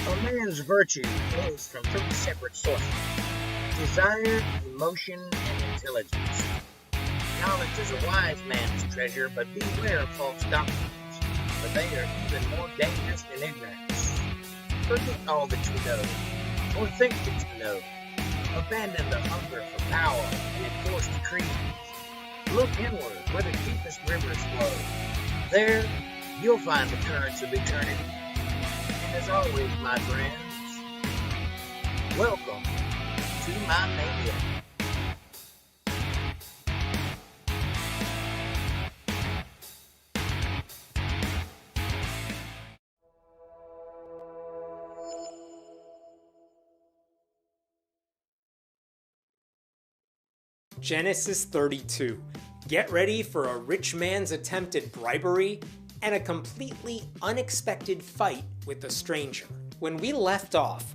A man's virtue flows from three separate sources: desire, emotion, and intelligence. Knowledge is a wise man's treasure, but beware of false doctrines, for they are even more dangerous than ignorance. Forget all that you know, or think that you know. Abandon the hunger for power and enforce decrees. Look inward where the deepest rivers flow. There, you'll find the currents of eternity. And as always, my friends, welcome to my mania. Genesis 32. Get ready for a rich man's attempted bribery and a completely unexpected fight with a stranger. When we left off,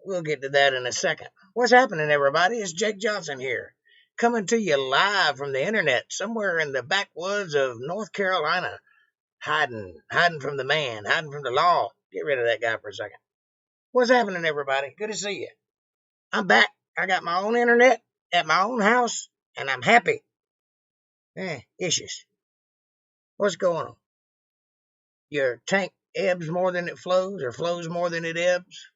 We'll get to that in a second. What's happening, everybody? It's Jake Johnson here, coming to you live from the internet, somewhere in the backwoods of North Carolina, hiding from the man, hiding from the law. Get rid of that guy for a second. What's happening, everybody? Good to see you. I'm back. I got my own internet at my own house, and I'm happy. Issues. What's going on? Your tank ebbs more than it flows, or flows more than it ebbs?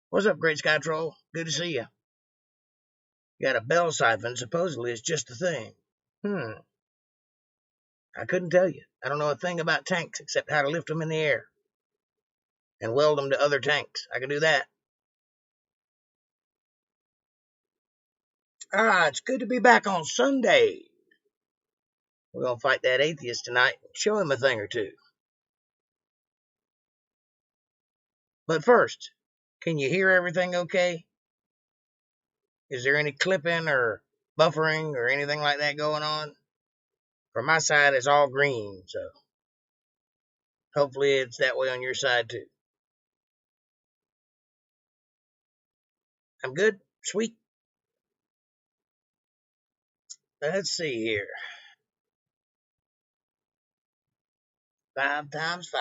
What's up, Great Sky Troll? Good to see you. You got a bell siphon, supposedly it's just a thing. I couldn't tell you. I don't know a thing about tanks except how to lift them in the air and weld them to other tanks. I can do that. It's good to be back on Sunday. We're going to fight that atheist tonight and show him a thing or two. But first, can you hear everything okay? Is there any clipping or buffering or anything like that going on? From my side, it's all green, so hopefully it's that way on your side too. I'm good? Sweet. Let's see here. 5 times 5.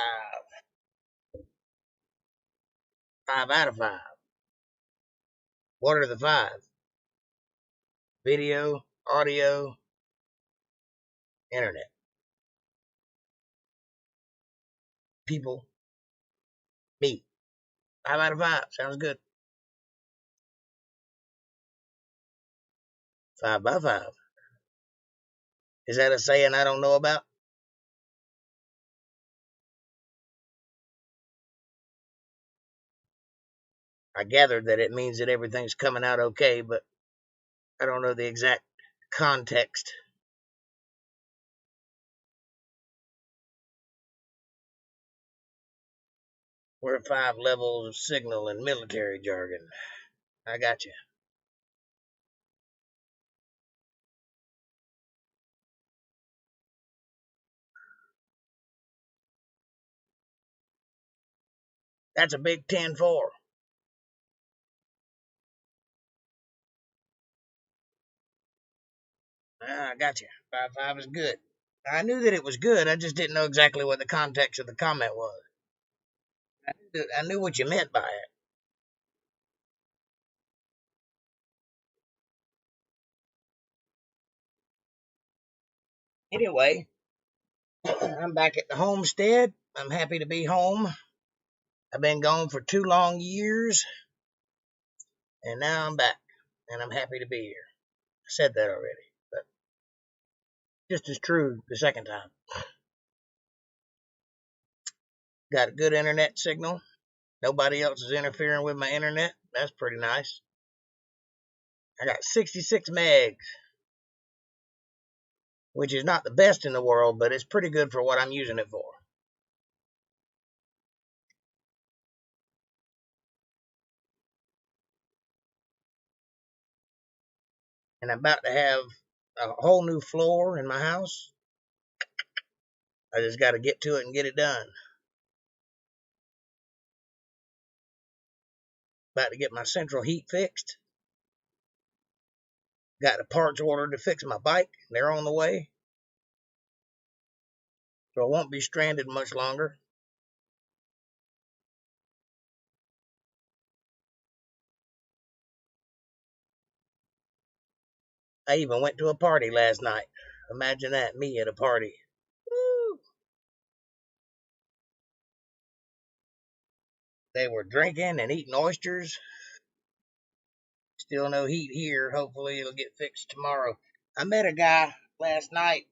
5 out of 5. What are the 5? Video, audio, internet. People, me. 5 out of 5. Sounds good. 5 by 5. Is that a saying I don't know about? I gathered that it means that everything's coming out okay, but I don't know the exact context. We're 5 levels of signal in military jargon. I got you. That's a big 10-4. I got you. 5-5 is good. I knew that it was good. I just didn't know exactly what the context of the comment was. I knew what you meant by it. Anyway, I'm back at the homestead. I'm happy to be home. I've been gone for 2 long years, and now I'm back, and I'm happy to be here. I said that already, but just as true the second time. Got a good internet signal. Nobody else is interfering with my internet. That's pretty nice. I got 66 megs, which is not the best in the world, but it's pretty good for what I'm using it for. And I'm about to have a whole new floor in my house. I just got to get to it and get it done. About to get my central heat fixed. Got the parts ordered to fix my bike. They're on the way. So I won't be stranded much longer. I even went to a party last night. Imagine that, me at a party. Woo! They were drinking and eating oysters. Still no heat here. Hopefully it'll get fixed tomorrow. I met a guy last night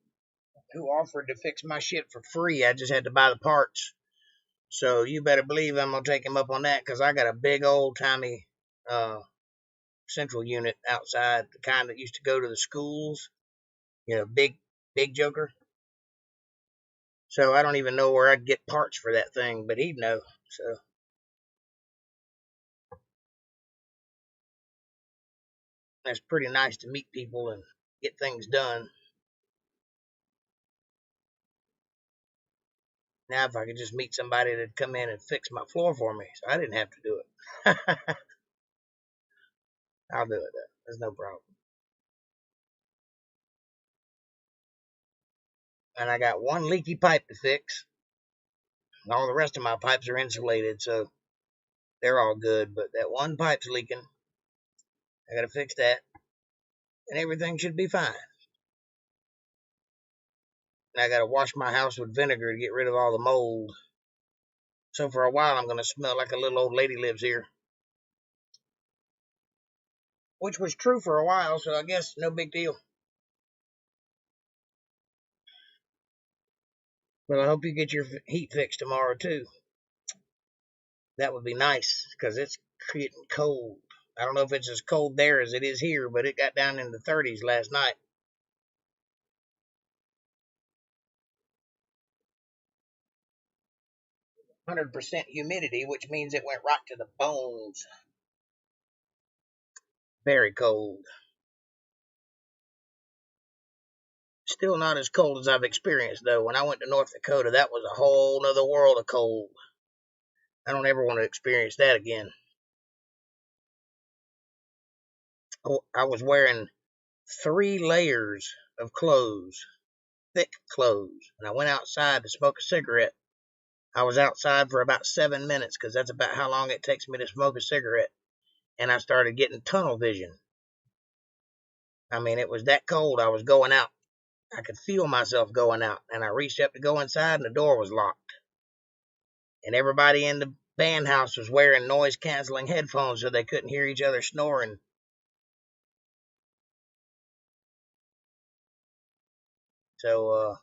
who offered to fix my shit for free. I just had to buy the parts. So you better believe I'm going to take him up on that because I got a big old-timey central unit outside, the kind that used to go to the schools. Big joker. So I don't even know where I'd get parts for that thing, but he'd know. So that's pretty nice to meet people and get things done. Now, if I could just meet somebody that'd come in and fix my floor for me, so I didn't have to do it. I'll do it, though. There's no problem. And I got one leaky pipe to fix. All the rest of my pipes are insulated, so they're all good. But that one pipe's leaking. I got to fix that, and everything should be fine. And I got to wash my house with vinegar to get rid of all the mold. So for a while, I'm going to smell like a little old lady lives here. Which was true for a while, so I guess no big deal. But I hope you get your heat fixed tomorrow, too. That would be nice, because it's getting cold. I don't know if it's as cold there as it is here, but it got down in the 30s last night. 100% humidity, which means it went right to the bones. Very cold. Still not as cold as I've experienced, though. When I went to North Dakota, that was a whole nother world of cold. I don't ever want to experience that again. I was wearing 3 layers of clothes, thick clothes, and I went outside to smoke a cigarette. I was outside for about 7 minutes because that's about how long it takes me to smoke a cigarette, and I started getting tunnel vision. I mean, it was that cold. I was going out. I could feel myself going out, and I reached up to go inside, and the door was locked. And everybody in the band house was wearing noise-canceling headphones so they couldn't hear each other snoring. So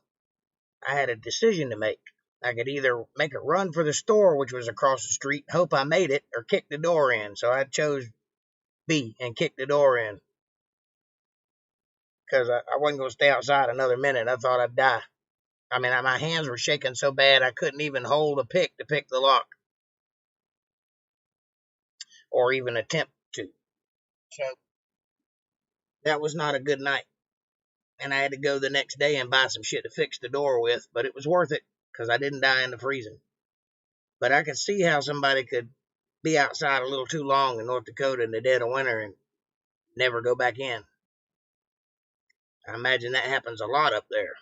I had a decision to make. I could either make a run for the store, which was across the street, hope I made it, or kick the door in. So I chose B and kicked the door in because I wasn't going to stay outside another minute. I thought I'd die. I mean, my hands were shaking so bad I couldn't even hold a pick to pick the lock or even attempt to. So that was not a good night. And I had to go the next day and buy some shit to fix the door with, but it was worth it because I didn't die in the freezing. But I could see how somebody could be outside a little too long in North Dakota in the dead of winter and never go back in. I imagine that happens a lot up there.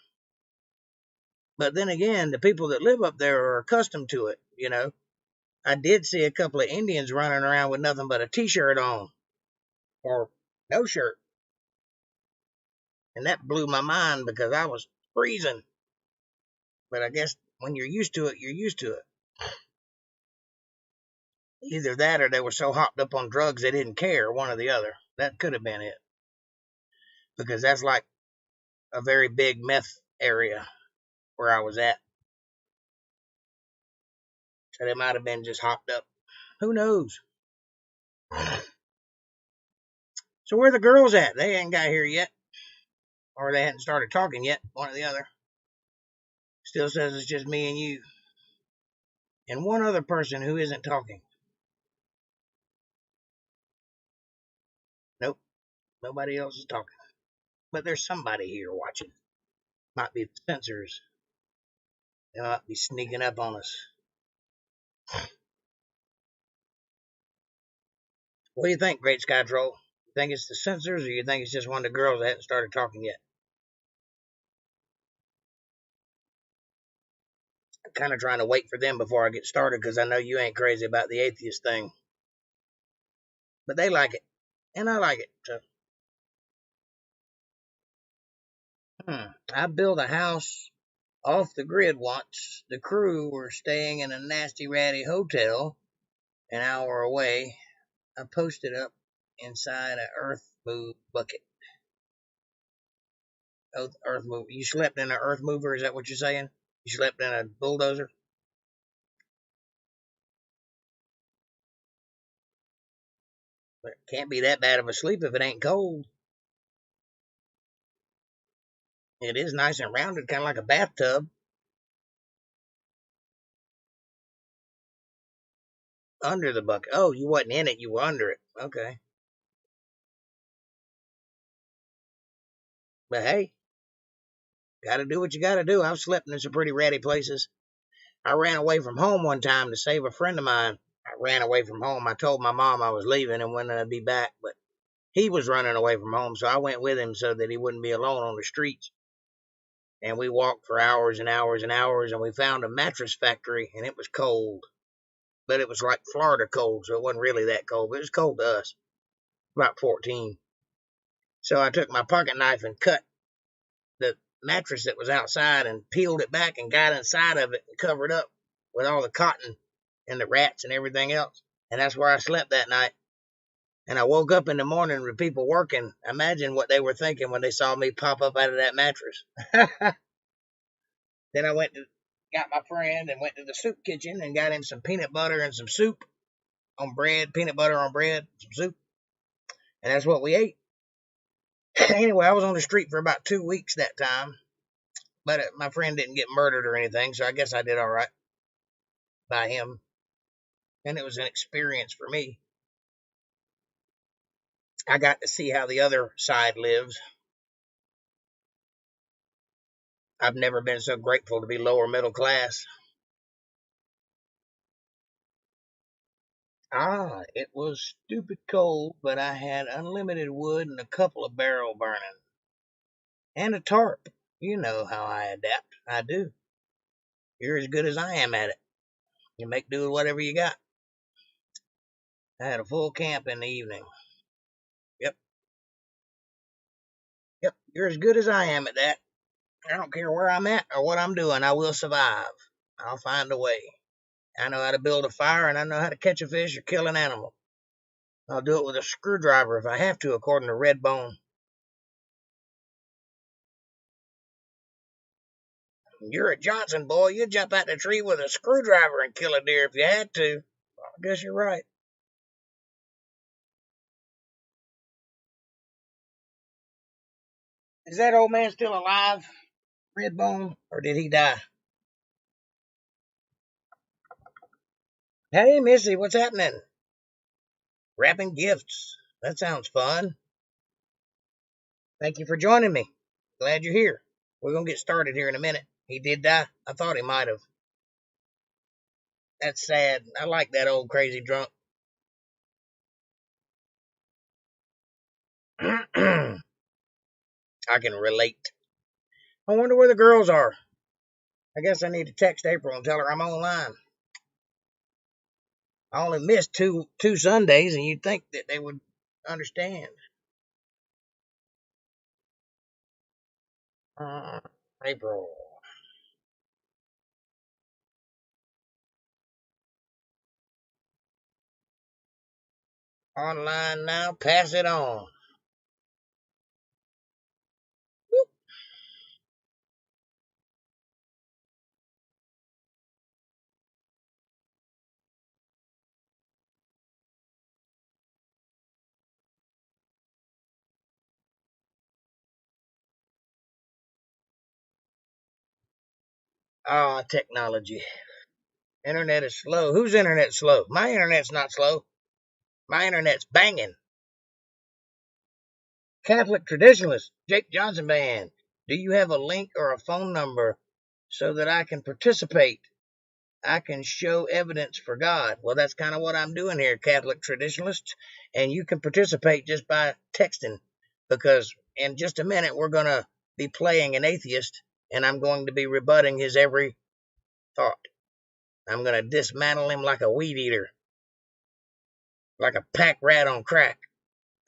But then again, the people that live up there are accustomed to it, you know. I did see a couple of Indians running around with nothing but a t-shirt on or no shirt. And that blew my mind because I was freezing. But I guess when you're used to it, you're used to it. Either that or they were so hopped up on drugs they didn't care, one or the other. That could have been it. Because that's like a very big meth area where I was at. So they might have been just hopped up. Who knows? So where are the girls at? They ain't got here yet. Or they hadn't started talking yet, one or the other. Still says it's just me and you. And one other person who isn't talking. Nope, nobody else is talking. But there's somebody here watching. Might be the censors. They might be sneaking up on us. What do you think, Great Sky Troll? You think it's the censors, or you think it's just one of the girls that hadn't started talking yet? I'm kind of trying to wait for them before I get started because I know you ain't crazy about the atheist thing. But they like it, and I like it. So, I built a house off the grid once. The crew were staying in a nasty, ratty hotel an hour away. I posted up inside an earth move bucket. Earth move. You slept in an earth mover? Is that what you're saying? You slept in a bulldozer? But it can't be that bad of a sleep if it ain't cold. It is nice and rounded, kind of like a bathtub. Under the bucket. Oh, you wasn't in it, you were under it. Okay. But hey, gotta do what you gotta do. I've slept in some pretty ratty places. I ran away from home one time to save a friend of mine. I ran away from home. I told my mom I was leaving and when I'd be back, but he was running away from home, so I went with him so that he wouldn't be alone on the streets. And we walked for hours and hours and hours, and we found a mattress factory, and it was cold. But it was like Florida cold, so it wasn't really that cold, but it was cold to us. About 14. So I took my pocket knife and cut the mattress that was outside and peeled it back and got inside of it and covered up with all the cotton and the rats and everything else. And that's where I slept that night. And I woke up in the morning with people working. Imagine what they were thinking when they saw me pop up out of that mattress. Then I got my friend and went to the soup kitchen and got him some peanut butter and some soup on bread, peanut butter on bread, some soup. And that's what we ate. Anyway, I was on the street for about 2 weeks that time. But my friend didn't get murdered or anything, so I guess I did all right by him. And it was an experience for me. I got to see how the other side lives. I've never been so grateful to be lower middle class. It was stupid cold, but I had unlimited wood and a couple of barrel burning. And a tarp. You know how I adapt. I do. You're as good as I am at it. You make do with whatever you got. I had a full camp in the evening. Yep. Yep. You're as good as I am at that. I don't care where I'm at or what I'm doing. I will survive. I'll find a way. I know how to build a fire and I know how to catch a fish or kill an animal. I'll do it with a screwdriver if I have to, according to Redbone. You're a Johnson boy. You'd jump out the tree with a screwdriver and kill a deer if you had to. Well, I guess you're right. Is that old man still alive, Redbone, or did he die? Hey, Missy, what's happening? Wrapping gifts. That sounds fun. Thank you for joining me. Glad you're here. We're going to get started here in a minute. He did die. I thought he might have. That's sad. I like that old crazy drunk. I can relate. I wonder where the girls are. I guess I need to text April and tell her I'm online. I only missed two Sundays, and you'd think that they would understand. April. Online now. Pass it on. Whoop. Ah, technology. Internet is slow. Whose internet's slow? My internet's not slow. My internet's banging. Catholic traditionalist, Jake Johnson Band. Do you have a link or a phone number so that I can participate? I can show evidence for God. Well, that's kind of what I'm doing here, Catholic traditionalists. And you can participate just by texting, because in just a minute we're going to be playing an atheist, and I'm going to be rebutting his every thought. I'm going to dismantle him like a weed eater, like a pack rat on crack.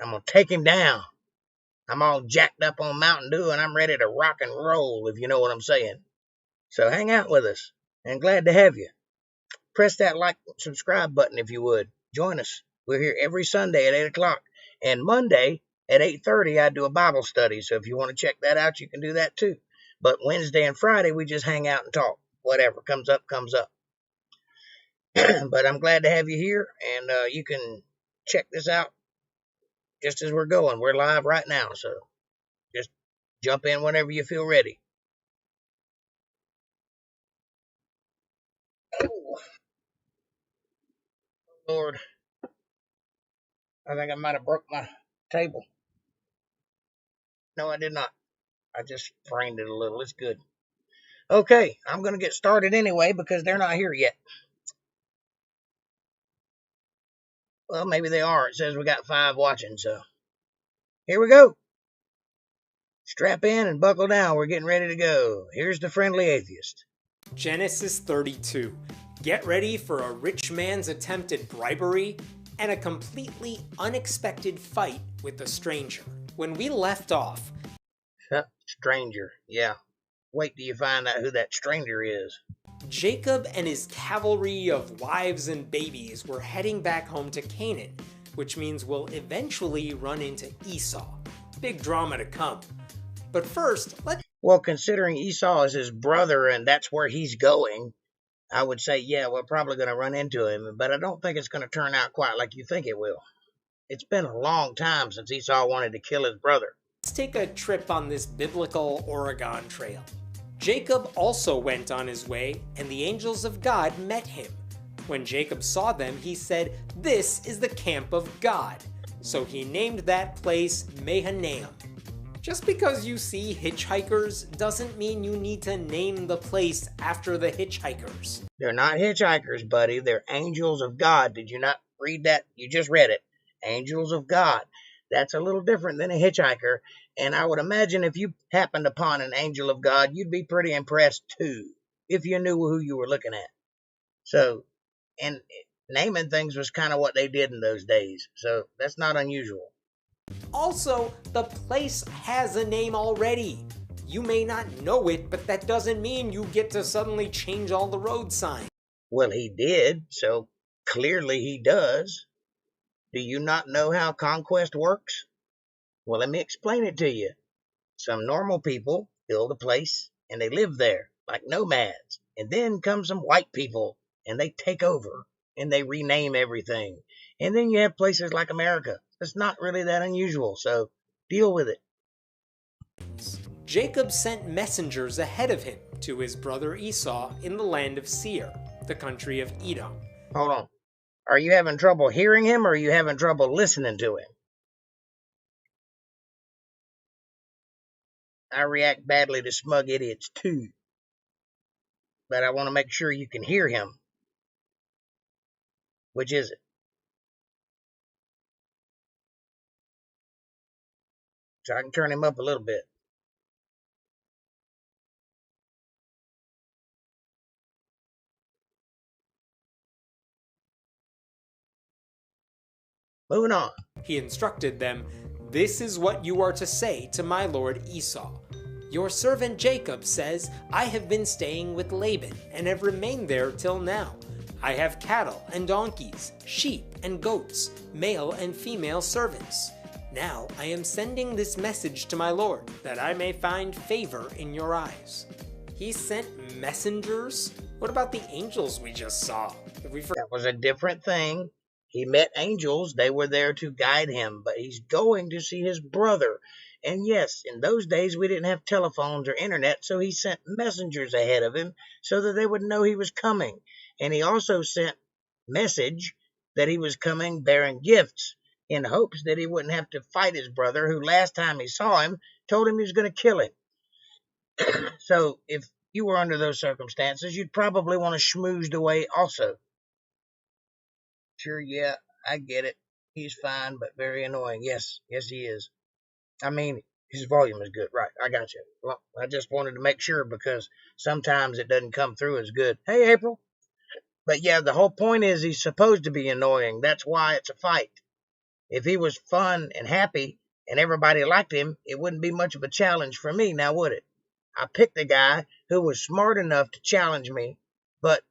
I'm going to take him down. I'm all jacked up on Mountain Dew, and I'm ready to rock and roll, if you know what I'm saying. So hang out with us, and glad to have you. Press that like, subscribe button if you would. Join us. We're here every Sunday at 8 o'clock. And Monday at 8:30, I do a Bible study. So if you want to check that out, you can do that too. But Wednesday and Friday, we just hang out and talk. Whatever comes up, comes up. But I'm glad to have you here, and you can check this out just as we're going. We're live right now, so just jump in whenever you feel ready. Oh, Lord. I think I might have broke my table. No, I did not. I just framed it a little. It's good. Okay, I'm going to get started anyway because they're not here yet. Well, maybe they are. It says we got 5 watching, so here we go. Strap in and buckle down. We're getting ready to go. Here's the friendly atheist. Genesis 32. Get ready for a rich man's attempted bribery and a completely unexpected fight with a stranger. When we left off... Stranger, yeah. Wait till you find out who that stranger is. Jacob and his cavalry of wives and babies were heading back home to Canaan, which means we'll eventually run into Esau. Big drama to come. But first, Well, considering Esau is his brother and that's where he's going, I would say, yeah, we're probably going to run into him, but I don't think it's going to turn out quite like you think it will. It's been a long time since Esau wanted to kill his brother. Let's take a trip on this biblical Oregon Trail. Jacob also went on his way, and the angels of God met him. When Jacob saw them, he said, "This is the camp of God." So he named that place Mahanaim. Just because you see hitchhikers doesn't mean you need to name the place after the hitchhikers. They're not hitchhikers, buddy. They're angels of God. Did you not read that? You just read it. Angels of God. That's a little different than a hitchhiker. And I would imagine if you happened upon an angel of God, you'd be pretty impressed too, if you knew who you were looking at. So, and naming things was kind of what they did in those days. So that's not unusual. Also, the place has a name already. You may not know it, but that doesn't mean you get to suddenly change all the road signs. Well, he did, so clearly he does. Do you not know how conquest works? Well, let me explain it to you. Some normal people build a place and they live there. like nomads. And then come some white people, and they take over, and they rename everything. And then you have places like America. It's not really that unusual, so deal with it. Jacob sent messengers ahead of him to his brother Esau in the land of Seir, the country of Edom. Hold on. Are you having trouble hearing him, or are you having trouble listening to him? I react badly to smug idiots too, but I want to make sure you can hear him. Which is it? So I can turn him up a little bit. Moving on. He instructed them, "This is what you are to say to my lord Esau. Your servant Jacob says, I have been staying with Laban and have remained there till now. I have cattle and donkeys, sheep and goats, male and female servants. Now I am sending this message to my lord, that I may find favor in your eyes." He sent messengers? What about the angels we just saw? That was a different thing. He met angels. They were there to guide him, but he's going to see his brother. And yes, in those days we didn't have telephones or internet, so he sent messengers ahead of him so that they would know he was coming. And he also sent message that he was coming bearing gifts, in hopes that he wouldn't have to fight his brother, who last time he saw him told him he was going to kill him. So if you were under those circumstances, you'd probably want to schmoozed away also. Sure, yeah, I get it. He's fine, but very annoying. Yes, he is. I mean, his volume is good. Right, I got you. Well, I just wanted to make sure because sometimes it doesn't come through as good. Hey, April. But yeah, the whole point is he's supposed to be annoying. That's why it's a fight. If he was fun and happy and everybody liked him, it wouldn't be much of a challenge for me, now would it? I picked a guy who was smart enough to challenge me, but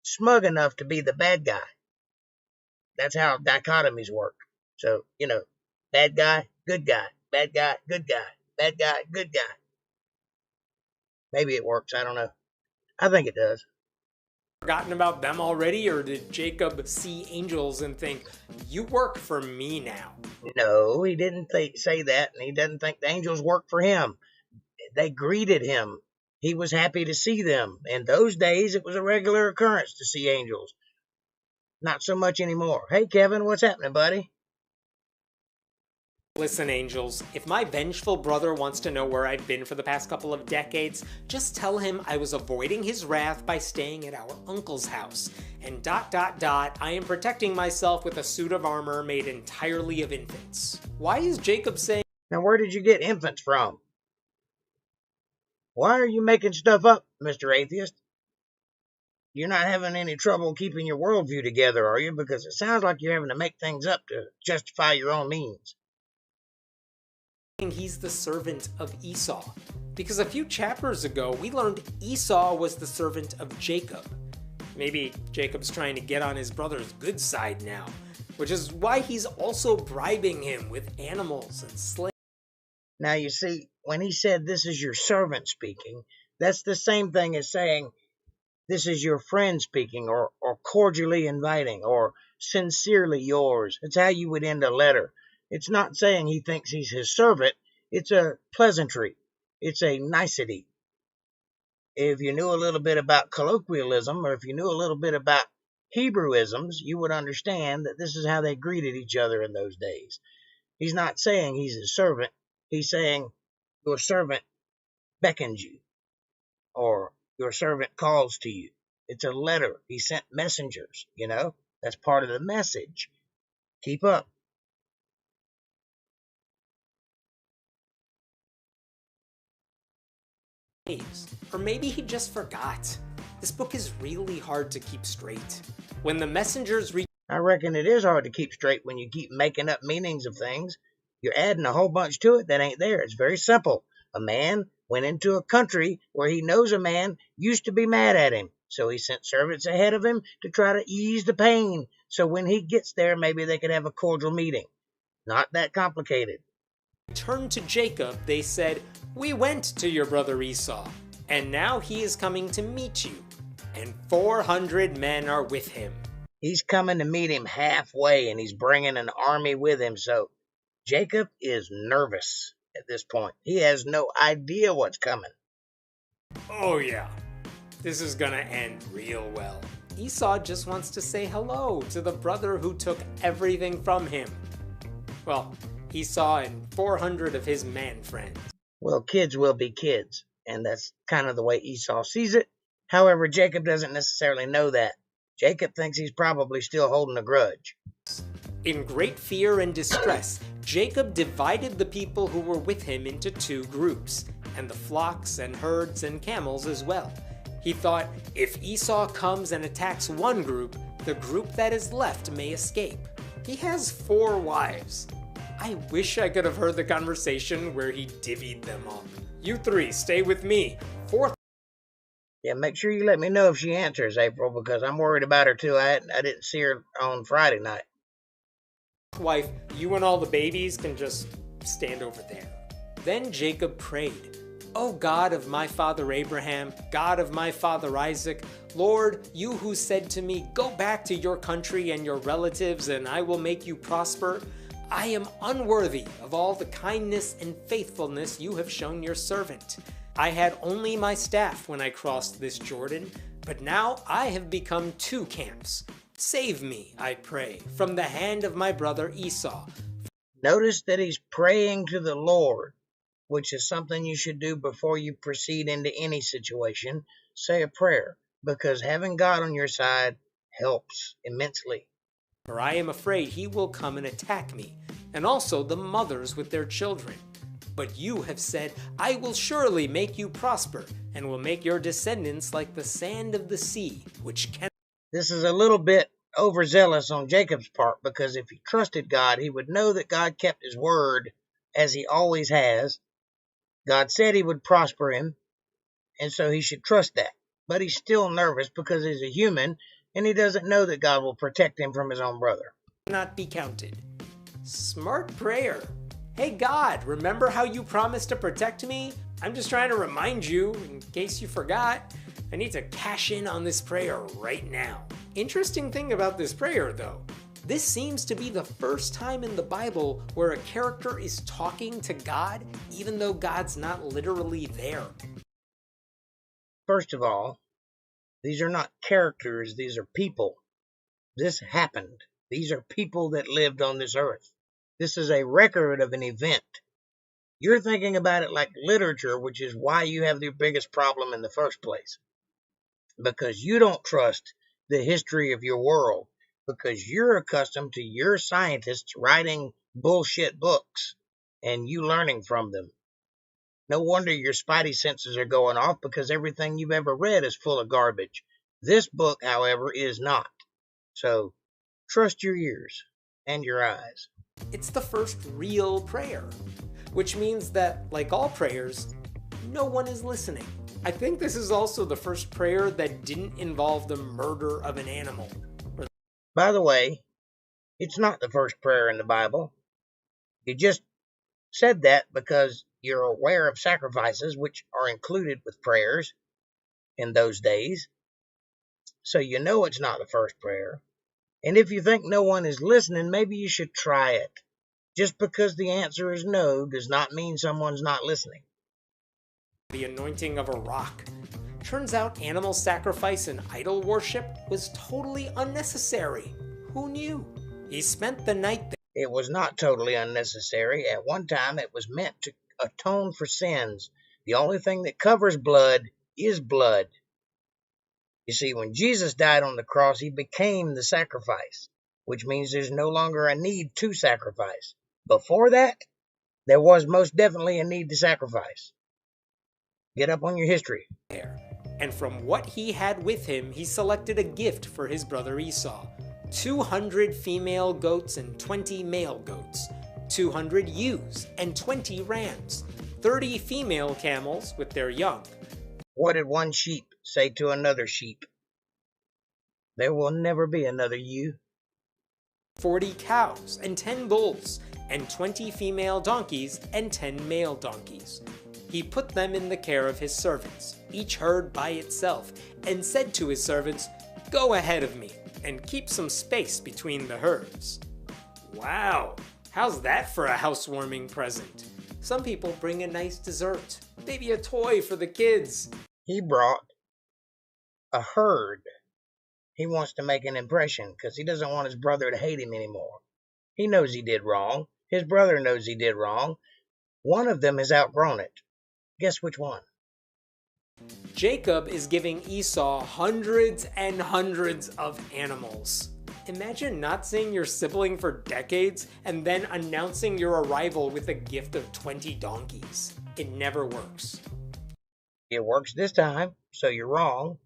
smug enough to be the bad guy. That's how dichotomies work. So, bad guy, good guy, bad guy, good guy, bad guy, good guy. Maybe it works, I don't know. I think it does. Forgotten about them already, or did Jacob see angels and think, you work for me now? No, he didn't say that, and he doesn't think the angels work for him. They greeted him. He was happy to see them. In those days, it was a regular occurrence to see angels. Not so much anymore. Hey, Kevin, what's happening, buddy? Listen, angels, if my vengeful brother wants to know where I've been for the past couple of decades, just tell him I was avoiding his wrath by staying at our uncle's house. And ... I am protecting myself with a suit of armor made entirely of infants. Why is Jacob saying... Now, where did you get infants from? Why are you making stuff up, Mr. Atheist? You're not having any trouble keeping your worldview together, are you? Because it sounds like you're having to make things up to justify your own means. He's the servant of Esau? Because a few chapters ago, we learned Esau was the servant of Jacob. Maybe Jacob's trying to get on his brother's good side now, which is why he's also bribing him with animals and slaves. Now, you see, when he said, this is your servant speaking, that's the same thing as saying, this is your friend speaking, or cordially inviting, or sincerely yours. It's how you would end a letter. It's not saying he thinks he's his servant. It's a pleasantry. It's a nicety. If you knew a little bit about colloquialism, or if you knew a little bit about Hebrewisms, you would understand that this is how they greeted each other in those days. He's not saying he's his servant. He's saying your servant beckons you, or your servant calls to you. It's a letter. He sent messengers, That's part of the message. Keep up. Or maybe he just forgot. This book is really hard to keep straight. When the messengers I reckon it is hard to keep straight when you keep making up meanings of things. You're adding a whole bunch to it that ain't there. It's very simple. A man went into a country where he knows a man used to be mad at him. So he sent servants ahead of him to try to ease the pain. So when he gets there, maybe they could have a cordial meeting. Not that complicated. returned to Jacob, they said, "We went to your brother Esau, And now he is coming to meet you, and 400 men are with him. He's coming to meet him halfway, and he's bringing an army with him, so Jacob is nervous at this point. He has no idea what's coming. Oh yeah, this is gonna end real well. Esau just wants to say hello to the brother who took everything from him. Well, Esau and 400 of his man friends. Well, kids will be kids, and that's kind of the way Esau sees it. However, Jacob doesn't necessarily know that. Jacob thinks he's probably still holding a grudge. In great fear and distress, Jacob divided the people who were with him into 2 groups, and the flocks and herds and camels as well. He thought, if Esau comes and attacks one group, the group that is left may escape. He has 4 wives. I wish I could have heard the conversation where he divvied them up. You 3, stay with me. 4th. Yeah, make sure you let me know if she answers, April, because I'm worried about her too. I didn't see her on Friday night. Wife, you and all the babies can just stand over there. Then Jacob prayed, O God of my father Abraham, God of my father Isaac, Lord, you who said to me, go back to your country and your relatives, and I will make you prosper. I am unworthy of all the kindness and faithfulness you have shown your servant. I had only my staff when I crossed this Jordan, but now I have become 2 camps. Save me, I pray, from the hand of my brother Esau. Notice that he's praying to the Lord, which is something you should do before you proceed into any situation. Say a prayer, because having God on your side helps immensely. For I am afraid he will come and attack me, and also the mothers with their children. But you have said, I will surely make you prosper, and will make your descendants like the sand of the sea, which can... This is a little bit overzealous on Jacob's part, because if he trusted God, he would know that God kept his word, as he always has. God said he would prosper him, and so he should trust that. But he's still nervous because he's a human, and he doesn't know that God will protect him from his own brother. Not be counted. Smart prayer. Hey God, remember how you promised to protect me? I'm just trying to remind you, in case you forgot. I need to cash in on this prayer right now. Interesting thing about this prayer, though. This seems to be the first time in the Bible where a character is talking to God, even though God's not literally there. First of all, these are not characters, these are people. This happened. These are people that lived on this earth. This is a record of an event. You're thinking about it like literature, which is why you have the biggest problem in the first place. Because you don't trust the history of your world. Because you're accustomed to your scientists writing bullshit books and you learning from them. No wonder your spidey senses are going off, because everything you've ever read is full of garbage. This book, however, is not. So trust your ears and your eyes. It's the first real prayer, which means that, like all prayers, no one is listening. I think this is also the first prayer that didn't involve the murder of an animal. By the way, it's not the first prayer in the Bible. You just said that because you're aware of sacrifices, which are included with prayers in those days. So you know it's not the first prayer. And if you think no one is listening, maybe you should try it. Just because the answer is no does not mean someone's not listening. The anointing of a rock. Turns out animal sacrifice and idol worship was totally unnecessary. Who knew? He spent the night there. It was not totally unnecessary. At one time, it was meant to atone for sins. The only thing that covers blood is blood. You see, when Jesus died on the cross, he became the sacrifice, which means there's no longer a need to sacrifice. Before that, there was most definitely a need to sacrifice. Get up on your history. And from what he had with him, he selected a gift for his brother Esau. 200 female goats and 20 male goats, 200 ewes and 20 rams, 30 female camels with their young. What did one sheep say to another sheep? There will never be another ewe. 40 cows and 10 bulls, and 20 female donkeys and 10 male donkeys. he put them in the care of his servants, each herd by itself, and said to his servants, "Go ahead of me, and keep some space between the herds." Wow, how's that for a housewarming present? Some people bring a nice dessert, maybe a toy for the kids. He brought a herd. He wants to make an impression because he doesn't want his brother to hate him anymore. He knows he did wrong. His brother knows he did wrong. One of them has outgrown it. Guess which one? Jacob is giving Esau hundreds and hundreds of animals. Imagine not seeing your sibling for decades and then announcing your arrival with a gift of 20 donkeys. It never works. It works this time, so you're wrong.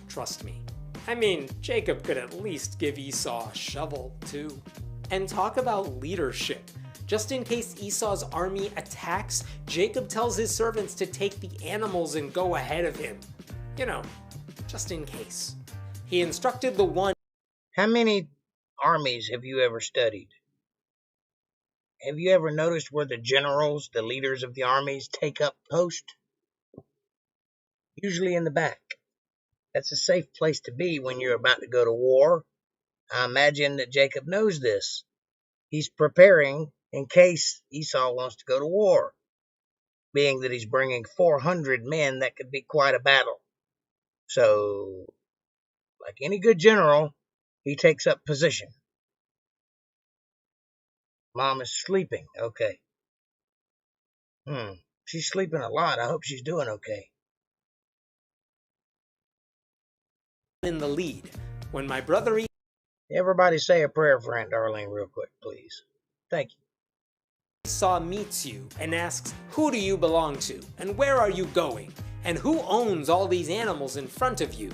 Trust me. I mean, Jacob could at least give Esau a shovel, too. And talk about leadership. Just in case Esau's army attacks, Jacob tells his servants to take the animals and go ahead of him. You know, just in case. He instructed the one. How many armies have you ever studied? Have you ever noticed where the generals, the leaders of the armies, take up post? Usually in the back. That's a safe place to be when you're about to go to war. I imagine that Jacob knows this. He's preparing in case Esau wants to go to war, being that he's bringing 400 men. That could be quite a battle. So, like any good general, he takes up position. Mom is sleeping. Okay. She's sleeping a lot. I hope she's doing okay. In the lead. When my brother Everybody say a prayer for Aunt Darlene real quick, please. Thank you. Esau meets you and asks, "Who do you belong to? And where are you going? And who owns all these animals in front of you?"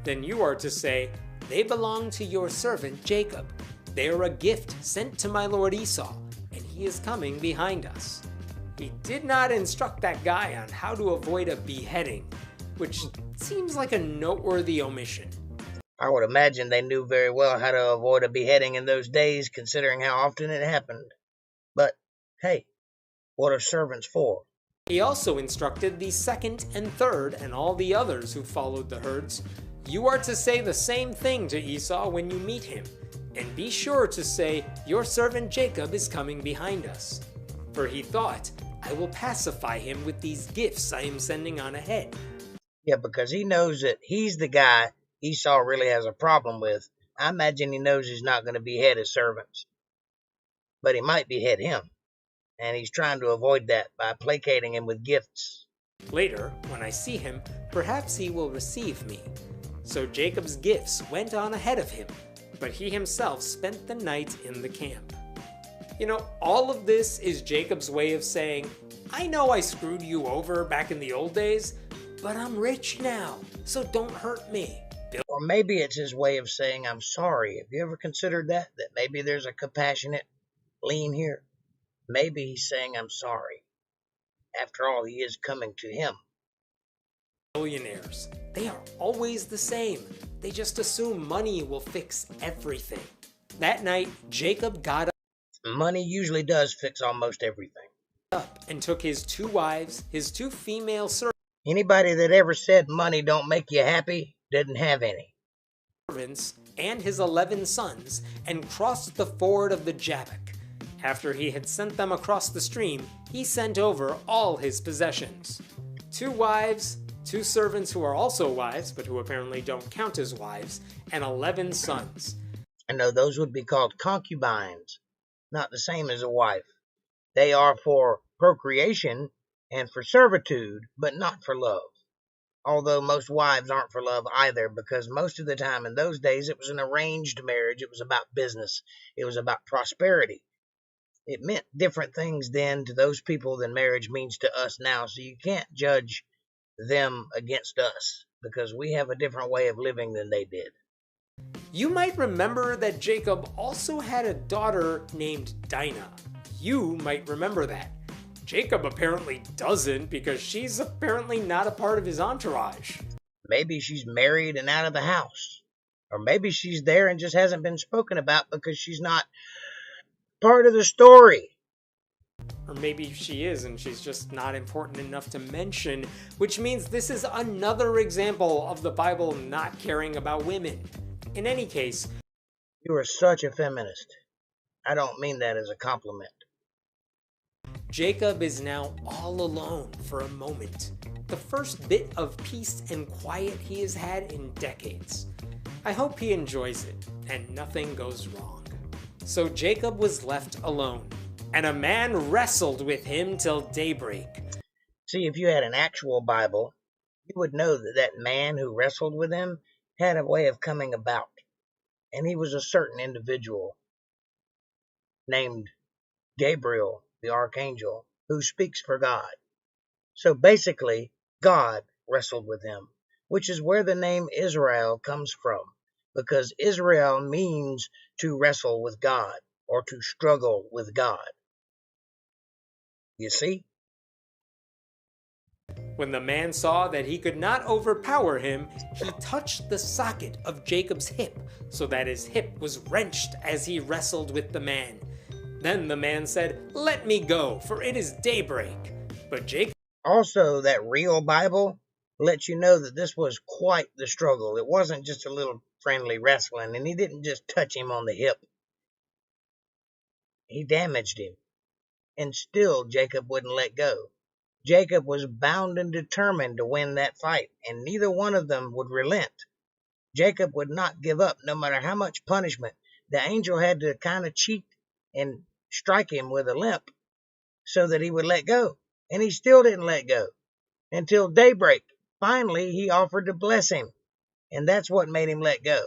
Then you are to say, "They belong to your servant Jacob. They are a gift sent to my lord Esau, and he is coming behind us." He did not instruct that guy on how to avoid a beheading, which seems like a noteworthy omission. I would imagine they knew very well how to avoid a beheading in those days, considering how often it happened. But, hey, what are servants for? He also instructed the second and third and all the others who followed the herds, "You are to say the same thing to Esau when you meet him, and be sure to say, 'Your servant Jacob is coming behind us.' For he thought, 'I will pacify him with these gifts I am sending on ahead.'" Yeah, because he knows that he's the guy Esau really has a problem with. I imagine he knows he's not going to behead his servants. But he might behead him. And he's trying to avoid that by placating him with gifts. Later, when I see him, perhaps he will receive me. So Jacob's gifts went on ahead of him, but he himself spent the night in the camp. You know, all of this is Jacob's way of saying, "I know I screwed you over back in the old days, but I'm rich now, so don't hurt me." Or maybe it's his way of saying, "I'm sorry." Have you ever considered that? That maybe there's a compassionate lean here? Maybe he's saying, "I'm sorry." After all, he is coming to him. Billionaires, they are always the same. They just assume money will fix everything. That night, Jacob got Money usually does fix almost everything. up and took his 2 wives, his 2 female Anybody that ever said money don't make you happy didn't have any. servants, and his 11 sons, and crossed the ford of the Jabbok. After he had sent them across the stream, he sent over all his possessions. 2 wives, 2 servants who are also wives, but who apparently don't count as wives, and 11 sons. I know those would be called concubines, not the same as a wife. They are for procreation and for servitude, but not for love. Although most wives aren't for love either, because most of the time in those days it was an arranged marriage. It was about business. It was about prosperity. It meant different things then to those people than marriage means to us now. So you can't judge them against us because we have a different way of living than they did. You might remember that Jacob also had a daughter named Dinah. You might remember that. Jacob apparently doesn't, because she's apparently not a part of his entourage. Maybe she's married and out of the house. Or maybe she's there and just hasn't been spoken about because she's not part of the story. Or maybe she is and she's just not important enough to mention, which means this is another example of the Bible not caring about women. In any case, You are such a feminist. I don't mean that as a compliment. Jacob is now all alone for a moment. The first bit of peace and quiet he has had in decades. I hope he enjoys it and nothing goes wrong. So Jacob was left alone, and a man wrestled with him till daybreak. See, if you had an actual Bible, you would know that that man who wrestled with him had a way of coming about. And he was a certain individual named Gabriel, the archangel, who speaks for God. So basically, God wrestled with him, which is where the name Israel comes from, because Israel means to wrestle with God or to struggle with God. You see? When the man saw that he could not overpower him, he touched the socket of Jacob's hip, so that his hip was wrenched as he wrestled with the man. Then the man said, "Let me go, for it is daybreak." But Jacob... Also, that real Bible lets you know that this was quite the struggle. It wasn't just a little friendly wrestling, and he didn't just touch him on the hip. He damaged him, and still Jacob wouldn't let go. Jacob was bound and determined to win that fight, and neither one of them would relent. Jacob would not give up, no matter how much punishment. The angel had to kind of cheat and strike him with a limp so that he would let go, and he still didn't let go until daybreak. Finally, he offered to bless him, and that's what made him let go.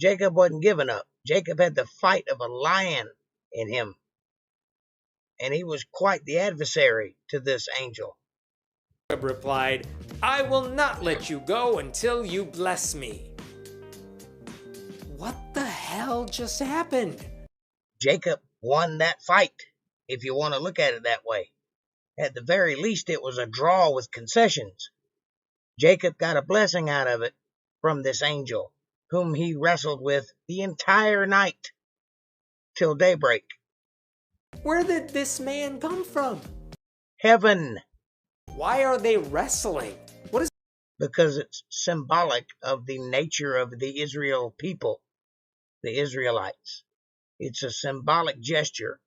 Jacob wasn't giving up. Jacob had the fight of a lion in him, and he was quite the adversary to this angel. Jacob replied, "I will not let you go until you bless me." What the hell just happened? Jacob won that fight, if you want to look at it that way. At the very least, it was a draw with concessions. Jacob got a blessing out of it from this angel, whom he wrestled with the entire night till daybreak. Where did this man come from? Heaven. Why are they wrestling? What is... Because it's symbolic of the nature of the Israel people, the Israelites. It's a symbolic gesture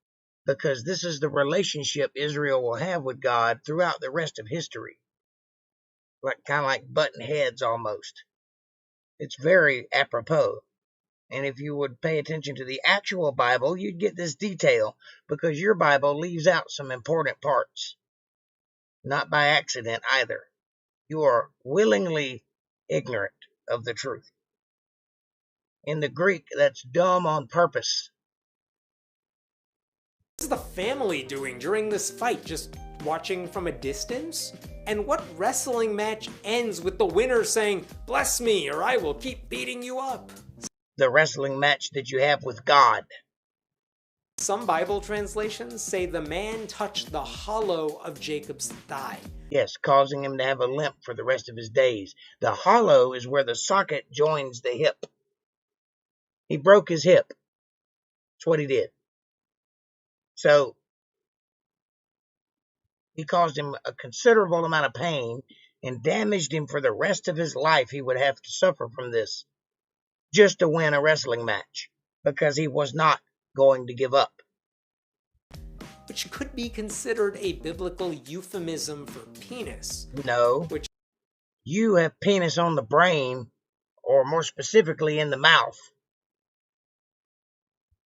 because this is the relationship Israel will have with God throughout the rest of history. Kind of like button heads almost. It's very apropos. And if you would pay attention to the actual Bible, you'd get this detail because your Bible leaves out some important parts. Not by accident either. You are willingly ignorant of the truth. In the Greek, that's dumb on purpose. What is the family doing during this fight? Just watching from a distance? And what wrestling match ends with the winner saying, "Bless me, or I will keep beating you up"? The wrestling match that you have with God. Some Bible translations say the man touched the hollow of Jacob's thigh. Yes, causing him to have a limp for the rest of his days. The hollow is where the socket joins the hip. He broke his hip. That's what he did. So, he caused him a considerable amount of pain and damaged him for the rest of his life. He would have to suffer from this just to win a wrestling match because he was not going to give up. Which could be considered a biblical euphemism for penis. No. You have penis on the brain, or more specifically in the mouth.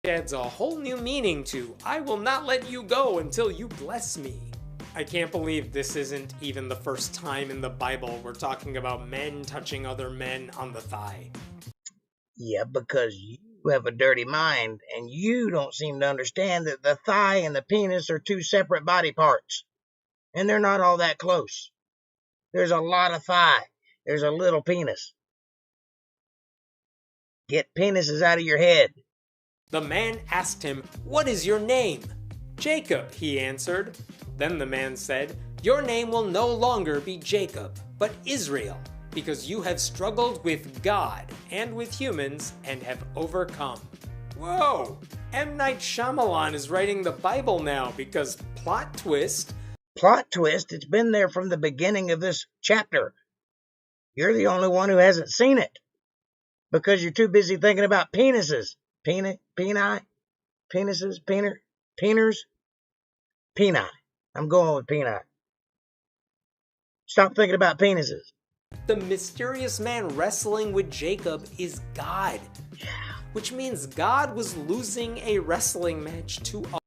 Adds a whole new meaning to, "I will not let you go until you bless me." I can't believe this isn't even the first time in the Bible we're talking about men touching other men on the thigh. Yeah, because you have a dirty mind, and you don't seem to understand that the thigh and the penis are two separate body parts. And they're not all that close. There's a lot of thigh. There's a little penis. Get penises out of your head. The man asked him, "What is your name?" "Jacob," he answered. Then the man said, "Your name will no longer be Jacob, but Israel, because you have struggled with God and with humans and have overcome." Whoa! M. Night Shyamalan is writing the Bible now because plot twist. Plot twist, it's been there from the beginning of this chapter. You're the only one who hasn't seen it because you're too busy thinking about penises. Peni, penises, peeners, peni. I'm going with peni. Stop thinking about penises. The mysterious man wrestling with Jacob is God. Yeah. Which means God was losing a wrestling match to us.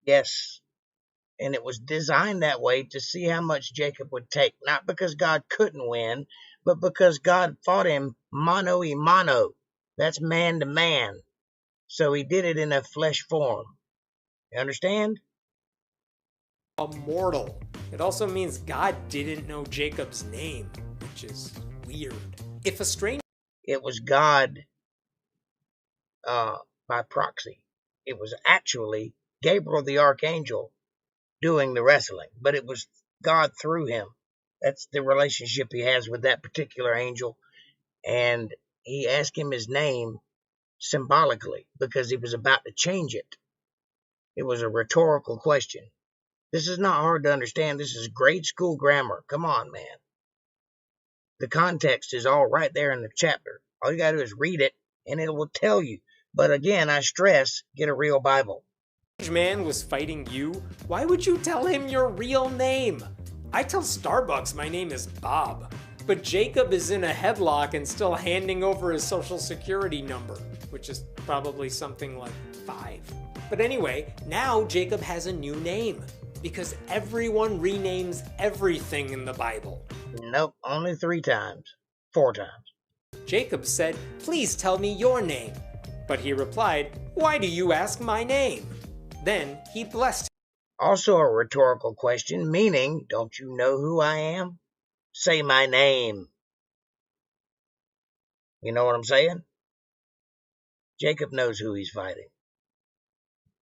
Yes. And it was designed that way to see how much Jacob would take. Not because God couldn't win, but because God fought him mano a mano. That's man to man. So he did it in a flesh form. You understand? A mortal. It also means God didn't know Jacob's name, which is weird. If a stranger... It was God by proxy. It was actually Gabriel the archangel doing the wrestling, but it was God through him. That's the relationship he has with that particular angel. And he asked him his name symbolically because he was about to change it. It was a rhetorical question. This is not hard to understand. This is grade school grammar. Come on, man. The context is all right there in the chapter. All you got to do is read it, and it will tell you. But again, I stress, get a real Bible. Man was fighting you, why would you tell him your real name? I tell Starbucks my name is Bob, but Jacob is in a headlock and still handing over his social security number, which is probably something like 5. But anyway, now Jacob has a new name, because everyone renames everything in the Bible. Nope, only 3 times. 4 times. Jacob said, "Please tell me your name." But he replied, "Why do you ask my name?" Then he blessed him. Also a rhetorical question, meaning, don't you know who I am? Say my name. You know what I'm saying? Jacob knows who he's fighting.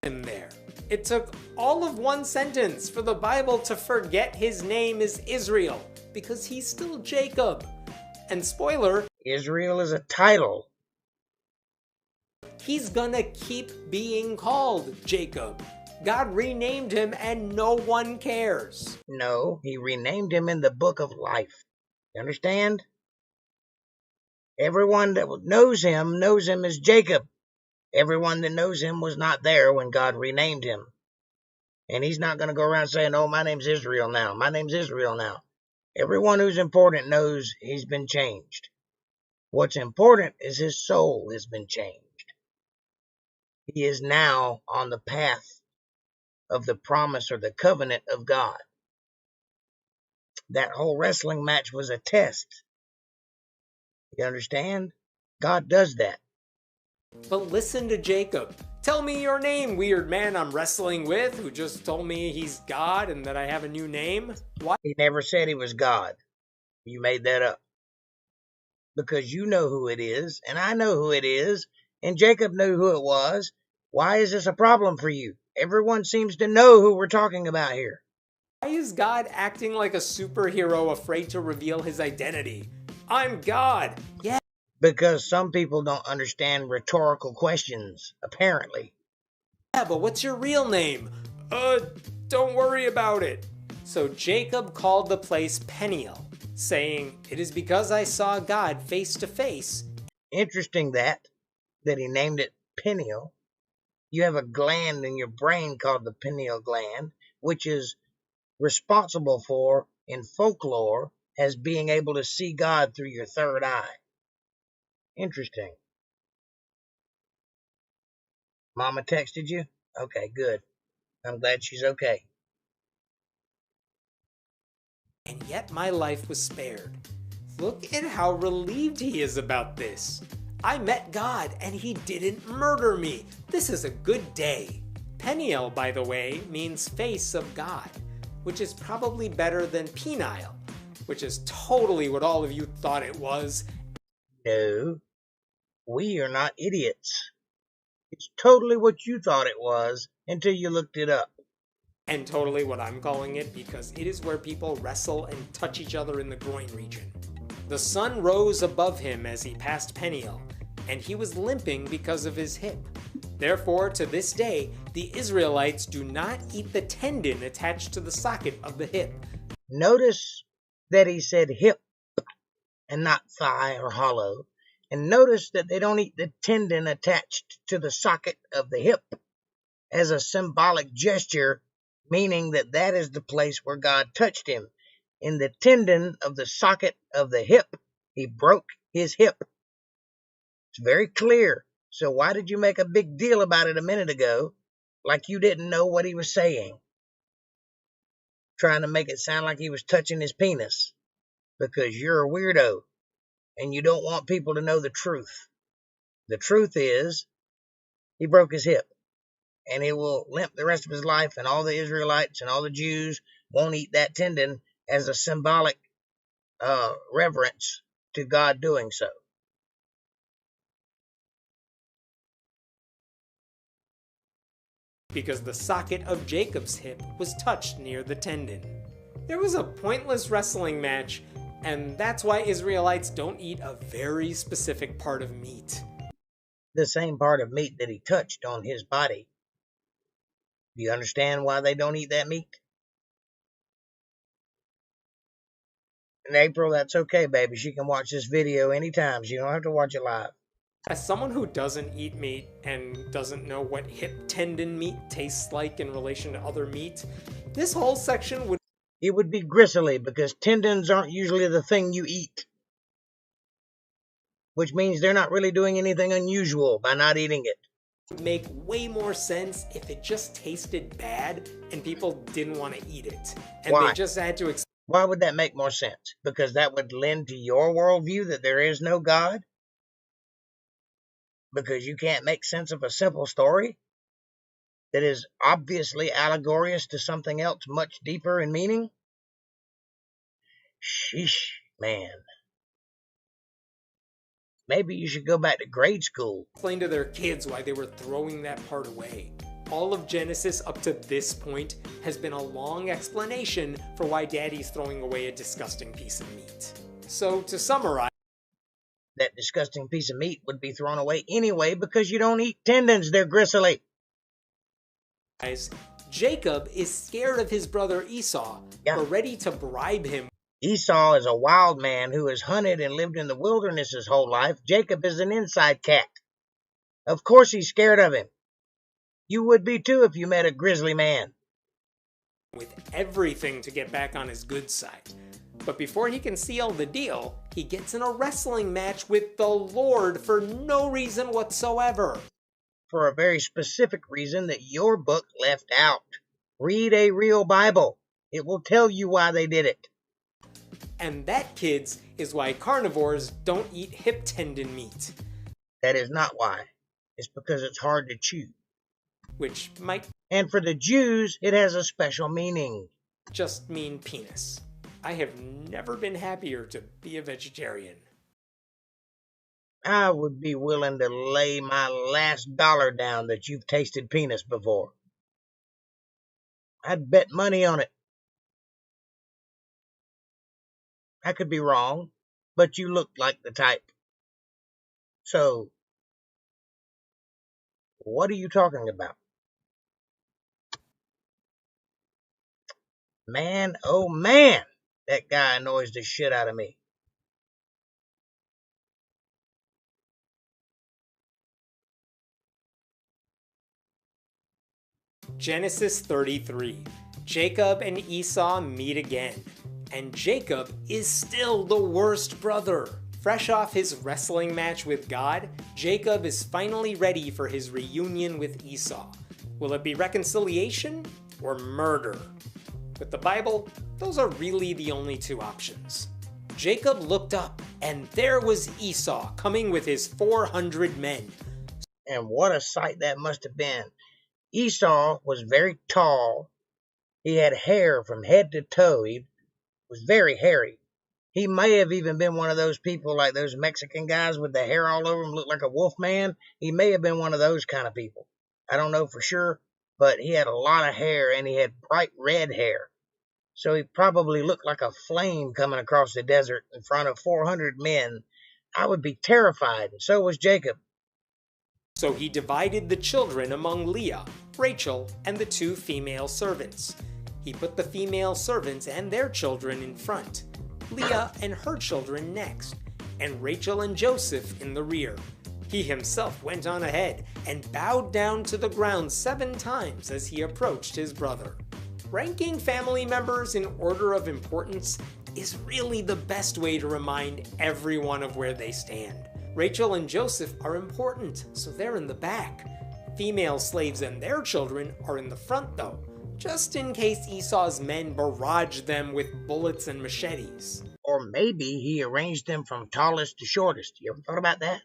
Him there. It took all of 1 sentence for the Bible to forget his name is Israel, because he's still Jacob. And spoiler, Israel is a title. He's gonna keep being called Jacob. God renamed him and no one cares. No, he renamed him in the book of life. You understand? Everyone that knows him as Jacob. Everyone that knows him was not there when God renamed him. And he's not going to go around saying, oh, my name's Israel now. My name's Israel now. Everyone who's important knows he's been changed. What's important is his soul has been changed. He is now on the path of the promise or the covenant of God. That whole wrestling match was a test. You understand? God does that. But listen to Jacob. Tell me your name, weird man I'm wrestling with, who just told me he's God and that I have a new name. Why? He never said he was God. You made that up. Because you know who it is, and I know who it is, and Jacob knew who it was. Why is this a problem for you? Everyone seems to know who we're talking about here. Why is God acting like a superhero afraid to reveal his identity? I'm God. Yeah. Because some people don't understand rhetorical questions, apparently. Yeah, but what's your real name? Don't worry about it. So Jacob called the place Peniel, saying, "It is because I saw God face to face." Interesting that he named it Peniel. You have a gland in your brain called the pineal gland, which is responsible for, in folklore, as being able to see God through your third eye. Interesting. Mama texted you? Okay, good. I'm glad she's okay. And yet my life was spared. Look at how relieved he is about this. I met God and he didn't murder me. This is a good day. Peniel, by the way, means face of God, which is probably better than penile, which is totally what all of you thought it was. No, we are not idiots. It's totally what you thought it was until you looked it up. And totally what I'm calling it, because it is where people wrestle and touch each other in the groin region. The sun rose above him as he passed Peniel, and he was limping because of his hip. Therefore, to this day, the Israelites do not eat the tendon attached to the socket of the hip. Notice that he said hip and not thigh or hollow. And notice that they don't eat the tendon attached to the socket of the hip as a symbolic gesture, meaning that that is the place where God touched him. In the tendon of the socket of the hip, he broke his hip. It's very clear. So why did you make a big deal about it a minute ago, like you didn't know what he was saying? Trying to make it sound like he was touching his penis, because you're a weirdo and you don't want people to know the truth. The truth is, he broke his hip, and he will limp the rest of his life, and all the Israelites and all the Jews won't eat that tendon as a symbolic reverence to God doing so. Because the socket of Jacob's hip was touched near the tendon. There was a pointless wrestling match, and that's why Israelites don't eat a very specific part of meat. The same part of meat that he touched on his body. Do you understand why they don't eat that meat? And April, that's okay, baby. She can watch this video anytime. She don't have to watch it live. As someone who doesn't eat meat and doesn't know what hip tendon meat tastes like in relation to other meat, this whole section would... It would be gristly, because tendons aren't usually the thing you eat. Which means they're not really doing anything unusual by not eating it. Make way more sense if it just tasted bad and people didn't want to eat it. And Why? They just had to... Why would that make more sense? Because that would lend to your worldview that there is no God? Because you can't make sense of a simple story that is obviously allegorious to something else much deeper in meaning? Sheesh, man. Maybe you should go back to grade school. Explain to their kids why they were throwing that part away. All of Genesis up to this point has been a long explanation for why Daddy's throwing away a disgusting piece of meat. So to summarize, that disgusting piece of meat would be thrown away anyway because you don't eat tendons, they're gristly. Jacob is scared of his brother Esau, but ready to bribe him. Esau is a wild man who has hunted and lived in the wilderness his whole life. Jacob is an inside cat. Of course he's scared of him. You would be too if you met a grizzly man. With everything to get back on his good side. But before he can seal the deal, he gets in a wrestling match with the Lord for no reason whatsoever. For a very specific reason that your book left out. Read a real Bible. It will tell you why they did it. And that, kids, is why carnivores don't eat hip tendon meat. That is not why. It's because it's hard to chew. Which might... And for the Jews, it has a special meaning. Just mean penis. I have never been happier to be a vegetarian. I would be willing to lay my last dollar down that you've tasted penis before. I'd bet money on it. I could be wrong, but you look like the type. So, what are you talking about? Man, oh man, that guy annoys the shit out of me. Genesis 33. Jacob and Esau meet again. And Jacob is still the worst brother. Fresh off his wrestling match with God, Jacob is finally ready for his reunion with Esau. Will it be reconciliation or murder? With the Bible, those are really the only two options. Jacob looked up, and there was Esau coming with his 400 men. And what a sight that must have been. Esau was very tall. He had hair from head to toe. He was very hairy. He may have even been one of those people like those Mexican guys with the hair all over him, look like a wolf man. He may have been one of those kind of people. I don't know for sure, but he had a lot of hair and he had bright red hair. So he probably looked like a flame coming across the desert in front of 400 men. I would be terrified, and so was Jacob. So he divided the children among Leah, Rachel, and the 2 female servants. He put the female servants and their children in front, Leah and her children next, and Rachel and Joseph in the rear. He himself went on ahead and bowed down to the ground 7 times as he approached his brother. Ranking family members in order of importance is really the best way to remind everyone of where they stand. Rachel and Joseph are important, so they're in the back. Female slaves and their children are in the front though, just in case Esau's men barraged them with bullets and machetes. Or maybe he arranged them from tallest to shortest. You ever thought about that?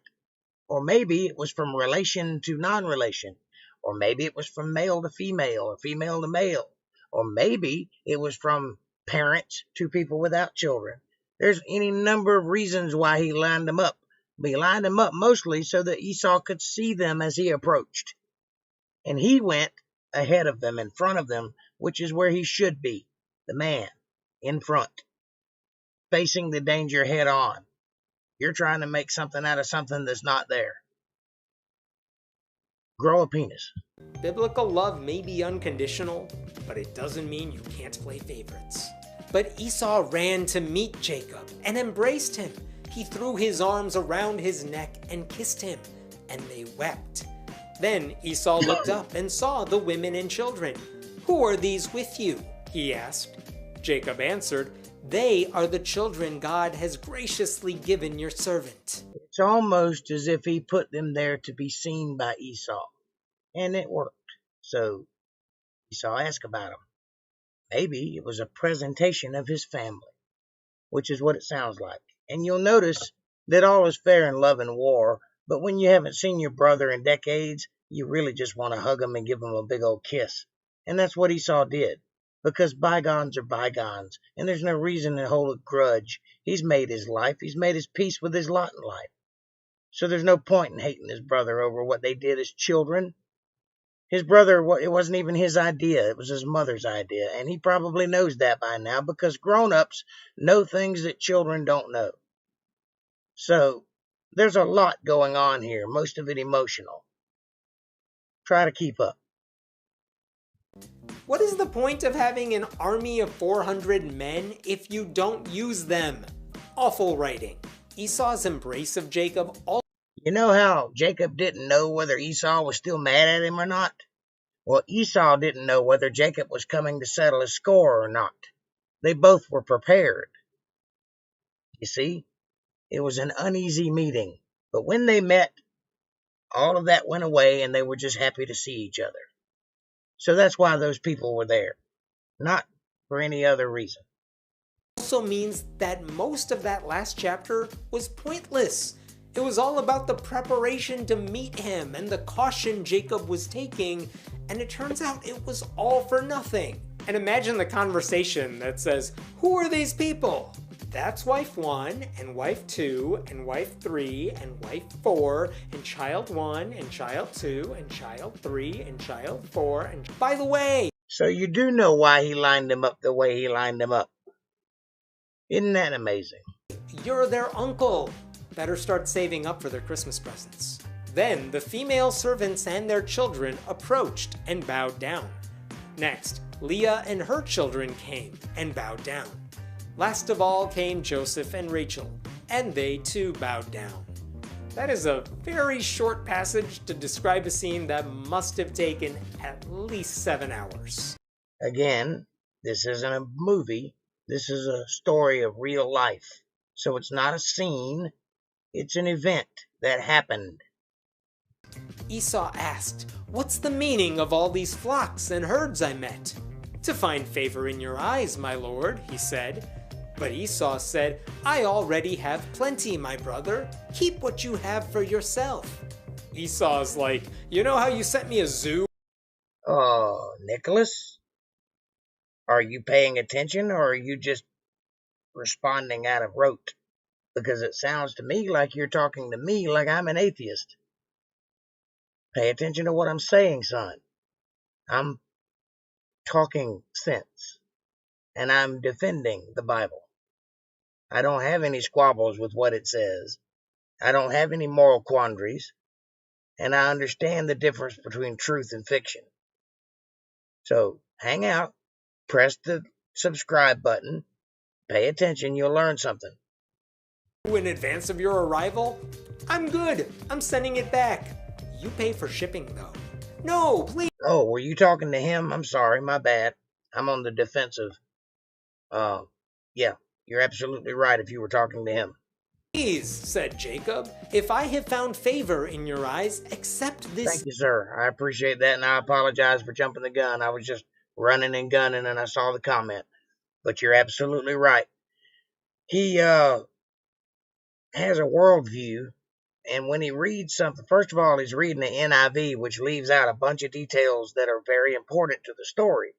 Or maybe it was from relation to non-relation. Or maybe it was from male to female or female to male. Or maybe it was from parents to people without children. There's any number of reasons why he lined them up. But he lined them up mostly so that Esau could see them as he approached. And he went ahead of them, in front of them, which is where he should be, the man, in front, facing the danger head on. You're trying to make something out of something that's not there. Grow a penis. Biblical love may be unconditional, but it doesn't mean you can't play favorites. But Esau ran to meet Jacob and embraced him. He threw his arms around his neck and kissed him, and they wept. Then Esau looked up and saw the women and children. "Who are these with you?" he asked. Jacob answered, "They are the children God has graciously given your servant." It's almost as if he put them there to be seen by Esau. And it worked. So Esau asked about them. Maybe it was a presentation of his family, which is what it sounds like. And you'll notice that all is fair in love and war, but when you haven't seen your brother in decades, you really just want to hug him and give him a big old kiss. And that's what Esau did, because bygones are bygones, and there's no reason to hold a grudge. He's made his life. He's made his peace with his lot in life. So there's no point in hating his brother over what they did as children. His brother, it wasn't even his idea. It was his mother's idea, and he probably knows that by now because grown-ups know things that children don't know. So there's a lot going on here, most of it emotional. Try to keep up. What is the point of having an army of 400 men if you don't use them? Awful writing. Esau's embrace of Jacob also. You know how Jacob didn't know whether Esau was still mad at him or not? Well, Esau didn't know whether Jacob was coming to settle his score or not. They both were prepared. You see, it was an uneasy meeting. But when they met, all of that went away and they were just happy to see each other. So that's why those people were there, not for any other reason. Also means that most of that last chapter was pointless. It was all about the preparation to meet him and the caution Jacob was taking, and it turns out it was all for nothing. And imagine the conversation that says, "Who are these people?" That's wife 1, and wife 2, and wife 3, and wife 4, and child 1, and child 2, and child 3, and child 4, and by the way. So you do know why he lined them up the way he lined them up. Isn't that amazing? You're their uncle. Better start saving up for their Christmas presents. Then the female servants and their children approached and bowed down. Next, Leah and her children came and bowed down. Last of all came Joseph and Rachel, and they too bowed down. That is a very short passage to describe a scene that must have taken at least 7 hours. Again, this isn't a movie. This is a story of real life. So it's not a scene. It's an event that happened. Esau asked, "What's the meaning of all these flocks and herds I met?" "To find favor in your eyes, my lord," he said. But Esau said, "I already have plenty, my brother. Keep what you have for yourself." Esau's like, "You know how you sent me a zoo?" Oh, Nicholas? Are you paying attention or are you just responding out of rote? Because it sounds to me like you're talking to me like I'm an atheist. Pay attention to what I'm saying, son. I'm talking sense, and I'm defending the Bible. I don't have any squabbles with what it says. I don't have any moral quandaries. and I understand the difference between truth and fiction. So hang out, press the subscribe button, pay attention, you'll learn something. In advance of your arrival? I'm good. I'm sending it back. You pay for shipping, though. No, please. Oh, were you talking to him? I'm sorry, my bad. I'm on the defensive. Yeah, you're absolutely right if you were talking to him. Please, said Jacob, if I have found favor in your eyes, accept this. Thank you, sir. I appreciate that, and I apologize for jumping the gun. I was just running and gunning, and I saw the comment. But you're absolutely right. He has a worldview, and when he reads something, first of all, he's reading the NIV, which leaves out a bunch of details that are very important to the story.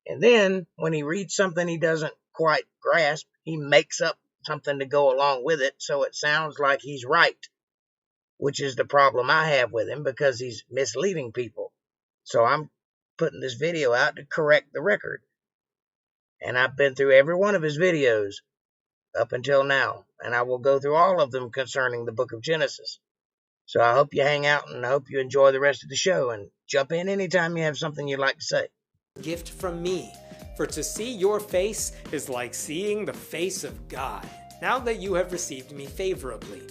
And then, when he reads something he doesn't quite grasp, he makes up something to go along with it, so it sounds like he's right, which is the problem I have with him, because he's misleading people. So I'm putting this video out to correct the record. And I've been through every one of his videos up until now, and I will go through all of them concerning the book of Genesis. So I hope you hang out, and I hope you enjoy the rest of the show, and jump in anytime you have something you'd like to say. Gift from me, for to see your face is like seeing the face of God. Now that you have received me favorably,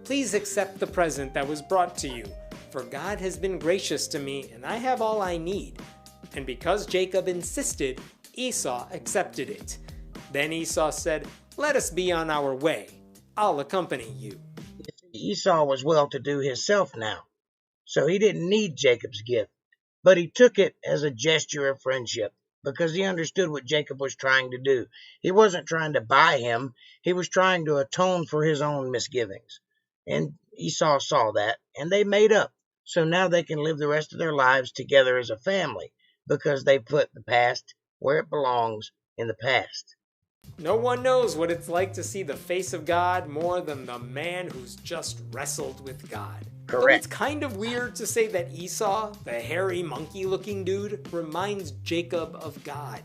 please accept the present that was brought to you, for God has been gracious to me, and I have all I need. And because Jacob insisted, Esau accepted it. Then Esau said, let us be on our way. I'll accompany you. Esau was well-to-do himself now, so he didn't need Jacob's gift, but he took it as a gesture of friendship, because he understood what Jacob was trying to do. He wasn't trying to buy him, he was trying to atone for his own misgivings. And Esau saw that, and they made up, so now they can live the rest of their lives together as a family, because they put the past where it belongs in the past. No one knows what it's like to see the face of God more than the man who's just wrestled with God. Correct. Though it's kind of weird to say that Esau, the hairy monkey-looking dude, reminds Jacob of God.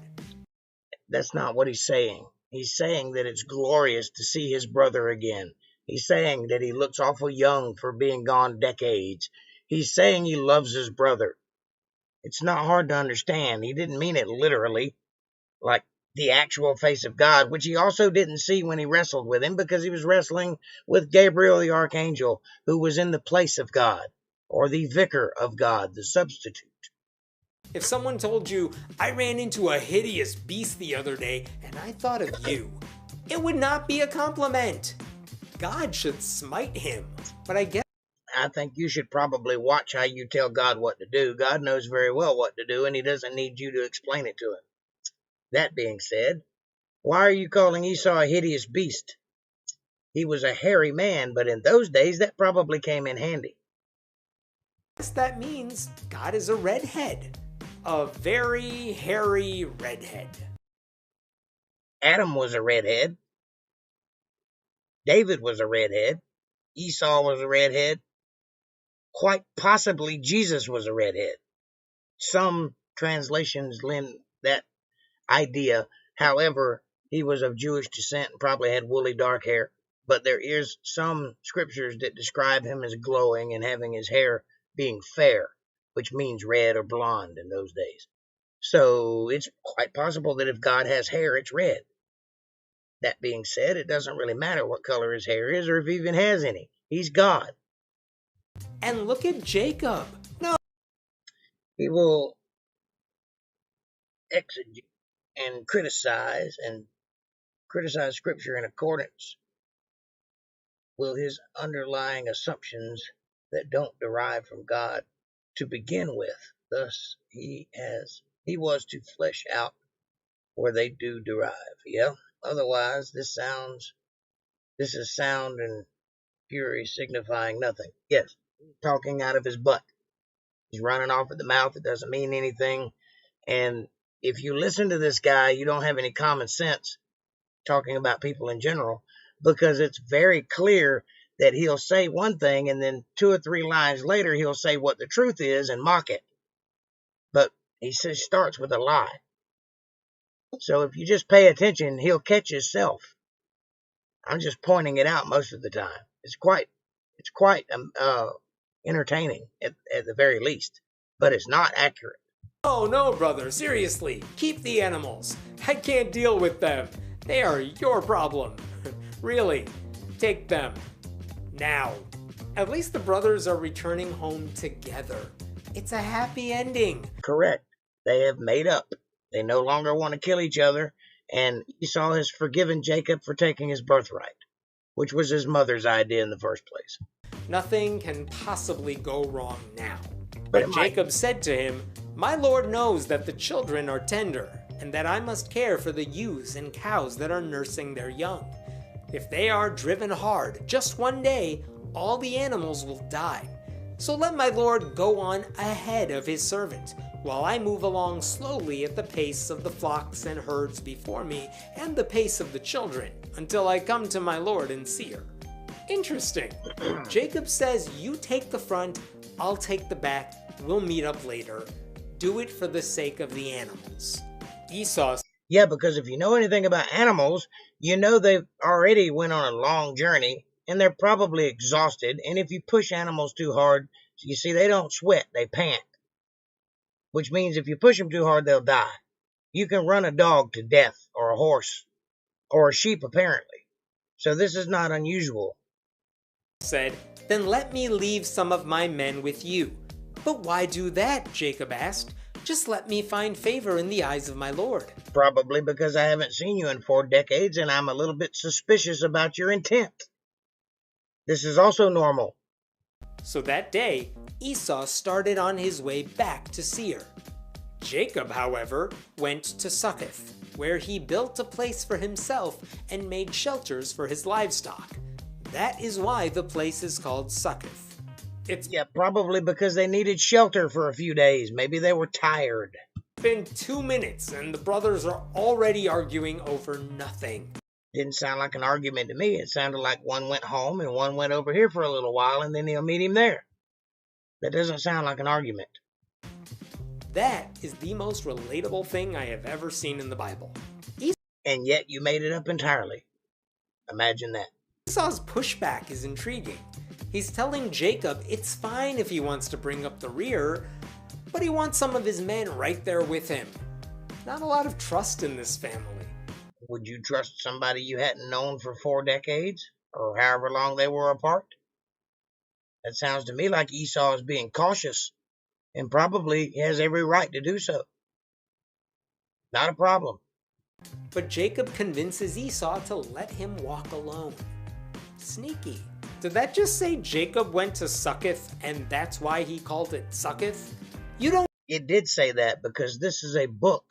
That's not what he's saying. He's saying that it's glorious to see his brother again. He's saying that he looks awful young for being gone decades. He's saying he loves his brother. It's not hard to understand. He didn't mean it literally, like the actual face of God, which he also didn't see when he wrestled with him, because he was wrestling with Gabriel the archangel, who was in the place of God, or the vicar of God, the substitute. If someone told you, I ran into a hideous beast the other day and I thought of you, it would not be a compliment. God should smite him, but I think you should probably watch how you tell God what to do. God knows very well what to do, and he doesn't need you to explain it to him. That being said, why are you calling Esau a hideous beast? He was a hairy man, but in those days that probably came in handy. guess that means God is a redhead. A very hairy redhead. Adam was a redhead. David was a redhead. Esau was a redhead. Quite possibly Jesus was a redhead. Some translations lend that idea. However, he was of Jewish descent and probably had woolly dark hair. But there is some scriptures that describe him as glowing and having his hair being fair, which means red or blonde in those days. So it's quite possible that if God has hair, it's red. That being said, it doesn't really matter what color his hair is or if he even has any. He's God. And look at Jacob. No. He will exegete and criticize Scripture in accordance with his underlying assumptions that don't derive from God to begin with. Thus, he was to flesh out where they do derive. Yeah. Otherwise, this is sound and fury signifying nothing. Yes, he's talking out of his butt. He's running off at the mouth. It doesn't mean anything. And if you listen to this guy, you don't have any common sense talking about people in general, because it's very clear that he'll say one thing and then 2 or 3 lines later he'll say what the truth is and mock it. But he starts with a lie. So if you just pay attention, he'll catch himself. I'm just pointing it out most of the time. It's quite entertaining at the very least, but it's not accurate. Oh no, brother, seriously, keep the animals. I can't deal with them. They are your problem. Really, take them. Now. At least the brothers are returning home together. It's a happy ending. Correct. They have made up. They no longer want to kill each other, and Esau has forgiven Jacob for taking his birthright, which was his mother's idea in the first place. Nothing can possibly go wrong now. But Jacob said to him, "My Lord knows that the children are tender, and that I must care for the ewes and cows that are nursing their young. If they are driven hard, just one day, all the animals will die. So let my Lord go on ahead of his servant, while I move along slowly at the pace of the flocks and herds before me, and the pace of the children, until I come to my Lord in Seir." Interesting. Jacob says, you take the front, I'll take the back, we'll meet up later. Do it for the sake of the animals. Esau. Yeah, because if you know anything about animals, you know they've already went on a long journey, and they're probably exhausted, and if you push animals too hard, you see, they don't sweat, they pant. Which means if you push them too hard, they'll die. You can run a dog to death, or a horse, or a sheep, apparently. So this is not unusual. Said, "Then let me leave some of my men with you." "But why do that?" Jacob asked. "Just let me find favor in the eyes of my Lord." Probably because I haven't seen you in 4 decades, and I'm a little bit suspicious about your intent. This is also normal. So that day, Esau started on his way back to Seir. Jacob, however, went to Succoth, where he built a place for himself and made shelters for his livestock. That is why the place is called Succoth. Yeah, probably because they needed shelter for a few days. Maybe they were tired. It's been 2 minutes and the brothers are already arguing over nothing. Didn't sound like an argument to me. It sounded like one went home and one went over here for a little while, and then he'll meet him there. That doesn't sound like an argument. That is the most relatable thing I have ever seen in the Bible. And yet you made it up entirely. Imagine that. Esau's pushback is intriguing. He's telling Jacob it's fine if he wants to bring up the rear, but he wants some of his men right there with him. Not a lot of trust in this family. Would you trust somebody you hadn't known for 4 decades, or however long they were apart? That sounds to me like Esau is being cautious, and probably has every right to do so. Not a problem. But Jacob convinces Esau to let him walk alone. Sneaky. Did that just say Jacob went to Succoth and that's why he called it Succoth? You don't. It did say that because this is a book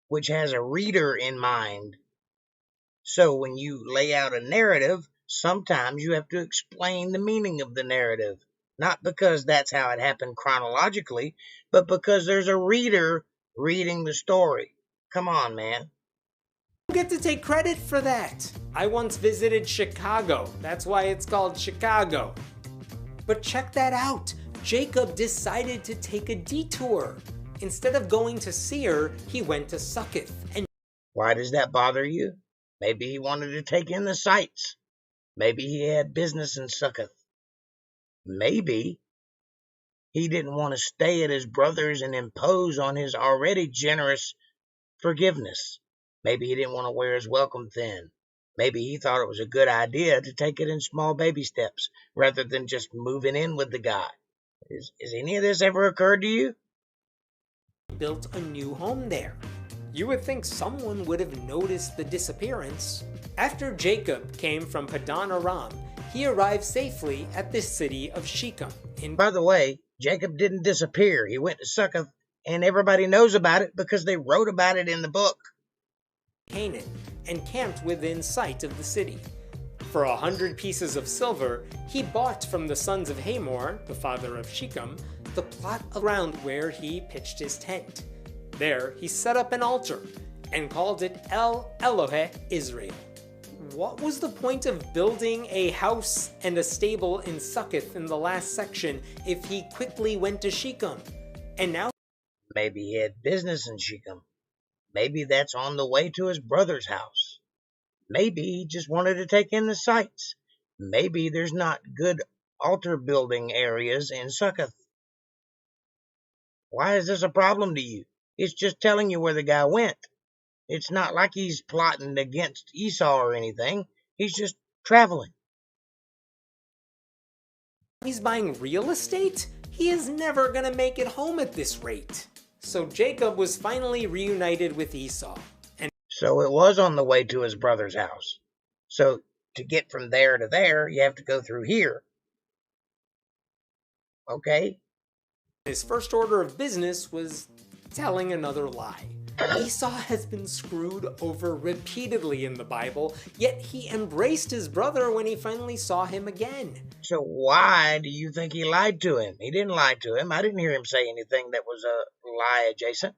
which has a reader in mind. So when you lay out a narrative, sometimes you have to explain the meaning of the narrative. Not because that's how it happened chronologically, but because there's a reader reading the story. Come on, man. I don't get to take credit for that. I once visited Chicago. That's why it's called Chicago. But check that out. Jacob decided to take a detour. Instead of going to Seir, he went to Succoth. And why does that bother you? Maybe he wanted to take in the sights. Maybe he had business in Succoth. Maybe he didn't want to stay at his brother's and impose on his already generous forgiveness. Maybe he didn't want to wear his welcome thin. Maybe he thought it was a good idea to take it in small baby steps rather than just moving in with the guy. Has any of this ever occurred to you? Built a new home there. You would think someone would have noticed the disappearance. After Jacob came from Padan Aram, he arrived safely at the city of Shechem. By the way, Jacob didn't disappear. He went to Succoth, and everybody knows about it because they wrote about it in the book. Canaan, and camped within sight of the city. For 100 pieces of silver, he bought from the sons of Hamor, the father of Shechem, the plot around where he pitched his tent. There he set up an altar and called it El Elohe Israel. What was the point of building a house and a stable in Succoth in the last section if he quickly went to Shechem? And now maybe he had business in Shechem. Maybe that's on the way to his brother's house. Maybe he just wanted to take in the sights. Maybe there's not good altar building areas in Succoth. Why is this a problem to you? It's just telling you where the guy went. It's not like he's plotting against Esau or anything. He's just traveling. He's buying real estate? He is never gonna make it home at this rate. So Jacob was finally reunited with Esau. So it was on the way to his brother's house. So to get from there to there, you have to go through here. Okay? His first order of business was telling another lie. Esau has been screwed over repeatedly in the Bible, yet he embraced his brother when he finally saw him again. So why do you think he lied to him? He didn't lie to him. I didn't hear him say anything that was a lie adjacent.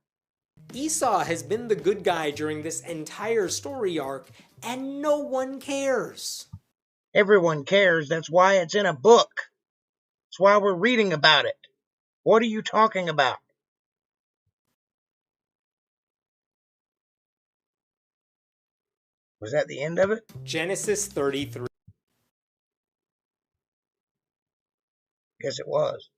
Esau has been the good guy during this entire story arc, and no one cares. Everyone cares. That's why it's in a book. That's why we're reading about it. What are you talking about? Was that the end of it? Genesis 33. Guess it was.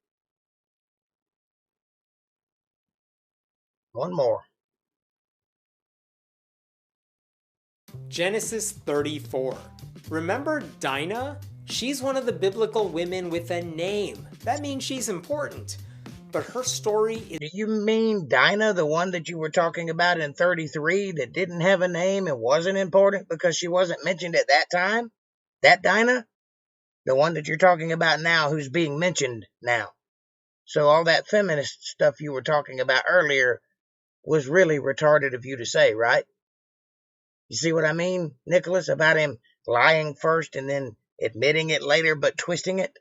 One more. Genesis 34. Remember Dinah? She's one of the biblical women with a name. That means she's important. But her story is... Do you mean Dinah, the one that you were talking about in 33 that didn't have a name and wasn't important because she wasn't mentioned at that time? That Dinah? The one that you're talking about now who's being mentioned now. So all that feminist stuff you were talking about earlier was really retarded of you to say, right? You see what I mean, Nicholas, about him lying first and then admitting it later but twisting it?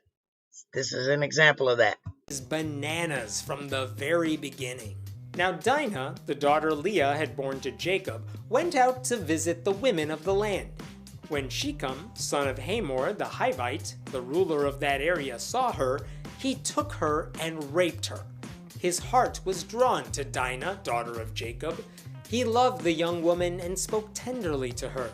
This is an example of that. Is bananas from the very beginning. Now Dinah, the daughter Leah had born to Jacob, went out to visit the women of the land. When Shechem, son of Hamor the Hivite, the ruler of that area, saw her, he took her and raped her. His heart was drawn to Dinah, daughter of Jacob. He loved the young woman and spoke tenderly to her.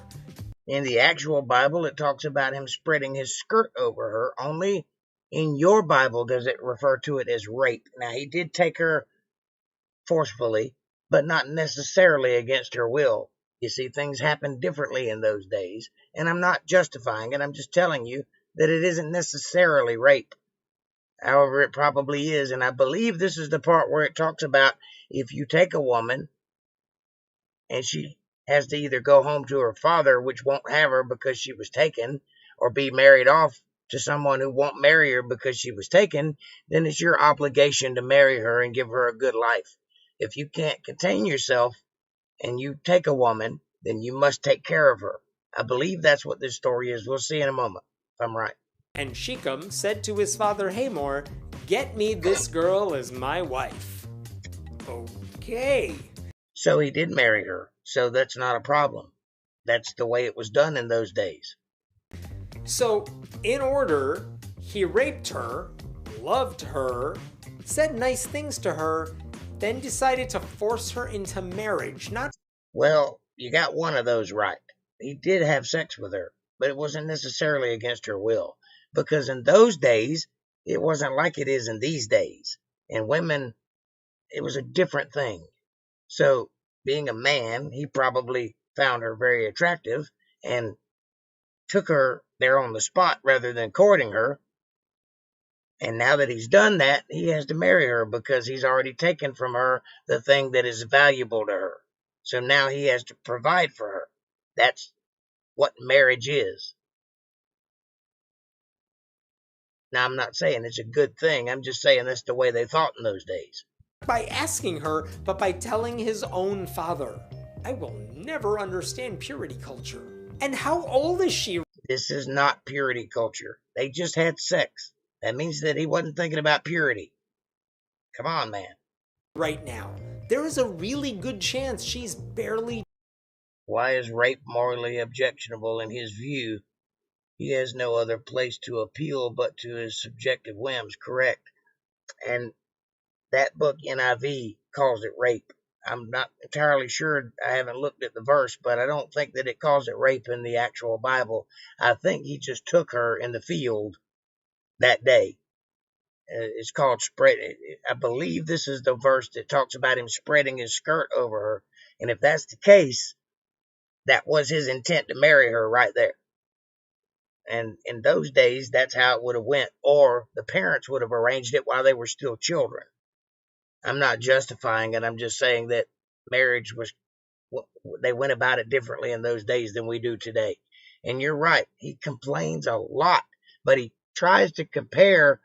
In the actual Bible, it talks about him spreading his skirt over her. Only in your Bible does it refer to it as rape. Now, he did take her forcefully, but not necessarily against her will. You see, things happened differently in those days, and I'm not justifying it. I'm just telling you that it isn't necessarily rape. However, it probably is, and I believe this is the part where it talks about if you take a woman and she has to either go home to her father, which won't have her because she was taken, or be married off to someone who won't marry her because she was taken, then it's your obligation to marry her and give her a good life. If you can't contain yourself and you take a woman, then you must take care of her. I believe that's what this story is. We'll see in a moment, if I'm right. And Shechem said to his father Hamor, "Get me this girl as my wife." Okay. So he did marry her, so that's not a problem. That's the way it was done in those days. So, in order, he raped her, loved her, said nice things to her, then decided to force her into marriage. Well, you got one of those right. He did have sex with her, but it wasn't necessarily against her will. Because in those days, it wasn't like it is in these days. And women, it was a different thing. So, being a man, he probably found her very attractive and took her there on the spot rather than courting her. And now that he's done that, he has to marry her because he's already taken from her the thing that is valuable to her. So now he has to provide for her. That's what marriage is. Now, I'm not saying it's a good thing. I'm just saying that's the way they thought in those days. By asking her, but by telling his own father. I will never understand purity culture. And how old is she? This is not purity culture. They just had sex. That means that he wasn't thinking about purity. Come on, man. Right now, there is a really good chance she's barely... Why is rape morally objectionable in his view? He has no other place to appeal but to his subjective whims, correct? And that book, NIV, calls it rape. I'm not entirely sure. I haven't looked at the verse, but I don't think that it calls it rape in the actual Bible. I think he just took her in the field that day. It's called spread. I believe this is the verse that talks about him spreading his skirt over her. And if that's the case, that was his intent to marry her right there. And in those days, that's how it would have went. Or the parents would have arranged it while they were still children. I'm not justifying it. I'm just saying that marriage was, they went about it differently in those days than we do today. And you're right. He complains a lot, but he tries to compare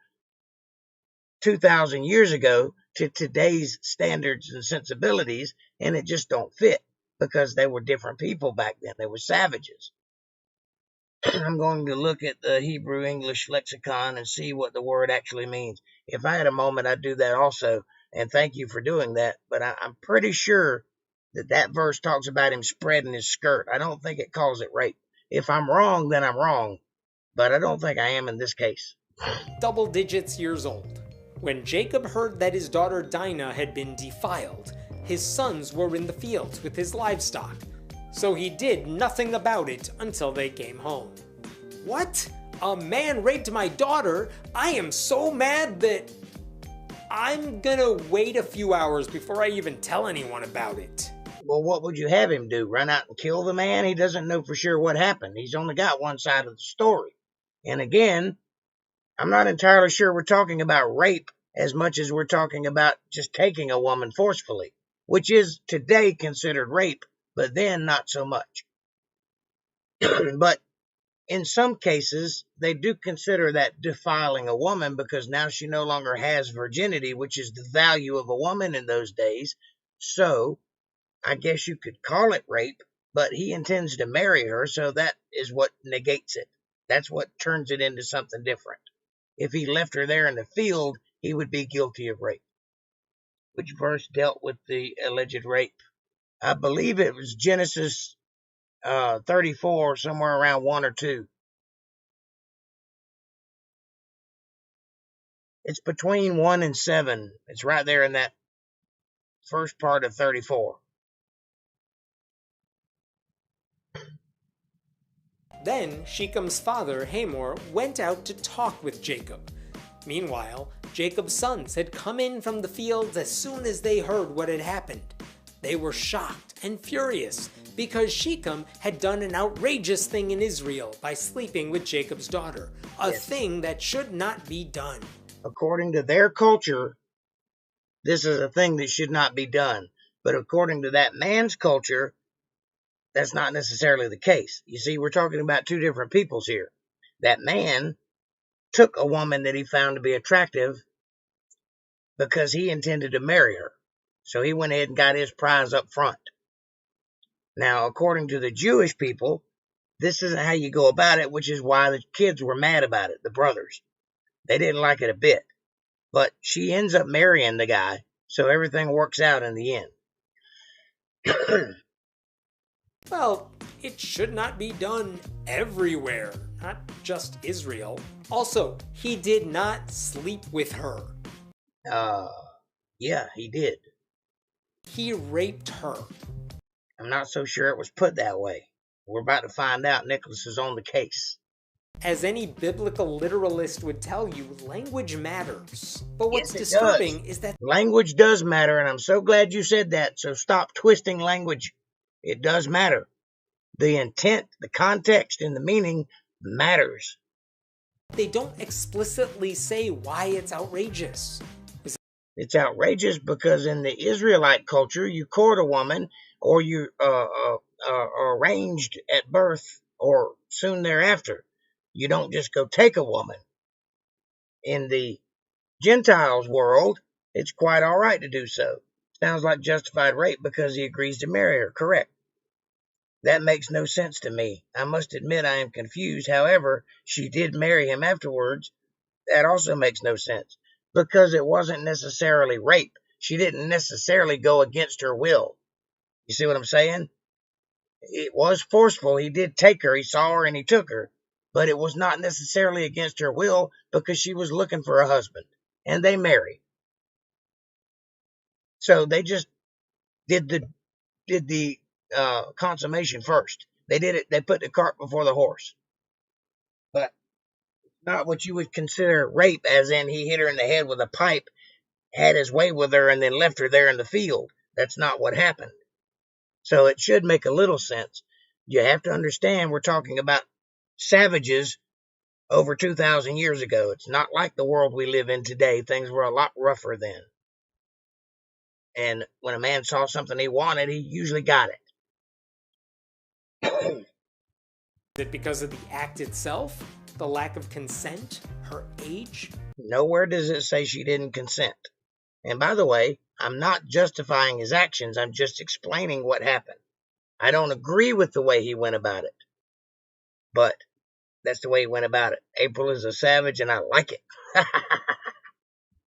2,000 years ago to today's standards and sensibilities, and it just don't fit because they were different people back then. They were savages. I'm going to look at the Hebrew English lexicon and see what the word actually means. If I had a moment, I'd do that also, and thank you for doing that. But I'm pretty sure that verse talks about him spreading his skirt. I don't think it calls it rape. If I'm wrong, then I'm wrong, but I don't think I am in this case. Double digits years old. When Jacob heard that his daughter Dinah had been defiled, his sons were in the fields with his livestock, so he did nothing about it until they came home. What? A man raped my daughter? I am so mad that I'm gonna wait a few hours before I even tell anyone about it. Well, what would you have him do? Run out and kill the man? He doesn't know for sure what happened. He's only got one side of the story. And again, I'm not entirely sure we're talking about rape as much as we're talking about just taking a woman forcefully, which is today considered rape, but then not so much. But in some cases, they do consider that defiling a woman because now she no longer has virginity, which is the value of a woman in those days. So I guess you could call it rape, but he intends to marry her, so that is what negates it. That's what turns it into something different. If he left her there in the field, he would be guilty of rape. Which verse dealt with the alleged rape? I believe it was Genesis 34, somewhere around 1 or 2. It's between 1 and 7. It's right there in that first part of 34. Then Shechem's father, Hamor, went out to talk with Jacob. Meanwhile, Jacob's sons had come in from the fields as soon as they heard what had happened. They were shocked and furious because Shechem had done an outrageous thing in Israel by sleeping with Jacob's daughter, a thing that should not be done. According to their culture, this is a thing that should not be done. But according to that man's culture, that's not necessarily the case. You see, we're talking about two different peoples here. That man took a woman that he found to be attractive because he intended to marry her. So he went ahead and got his prize up front. Now, according to the Jewish people, this isn't how you go about it, which is why the kids were mad about it, the brothers. They didn't like it a bit. But she ends up marrying the guy, so everything works out in the end. Well, it should not be done everywhere, not just Israel. Also, he did not sleep with her. Yeah, he did. He raped her. I'm not so sure it was put that way. We're about to find out. Nicholas is on the case. As any biblical literalist would tell you, language matters. But what's Yes, disturbing is that language does matter, and I'm so glad you said that, so stop twisting language. It does matter. The intent, the context, and the meaning matters. they don't explicitly say why it's outrageous. It's outrageous because in the Israelite culture, you court a woman or you are arranged at birth or soon thereafter. You don't just go take a woman. In the Gentiles world, it's quite all right to do so. Sounds like justified rape because he agrees to marry her, correct? That makes no sense to me. I must admit I am confused. However, she did marry him afterwards. That also makes no sense because it wasn't necessarily rape. She didn't necessarily go against her will. You see what I'm saying? It was forceful. He did take her. He saw her and he took her. But it was not necessarily against her will because she was looking for a husband. And they married. So they just did the consummation first. They did it. They put the cart before the horse. But Not what you would consider rape, as in he hit her in the head with a pipe, had his way with her, and then left her there in the field. That's not what happened. So it should make a little sense. You have to understand we're talking about savages over 2,000 years ago. It's not like the world we live in today. Things were a lot rougher then. And when a man saw something he wanted, he usually got it. Is it because of the act itself? The lack of consent? Her age? Nowhere does it say she didn't consent. And by the way, I'm not justifying his actions. I'm just explaining what happened. I don't agree with the way he went about it. But that's the way he went about it. April is a savage and I like it.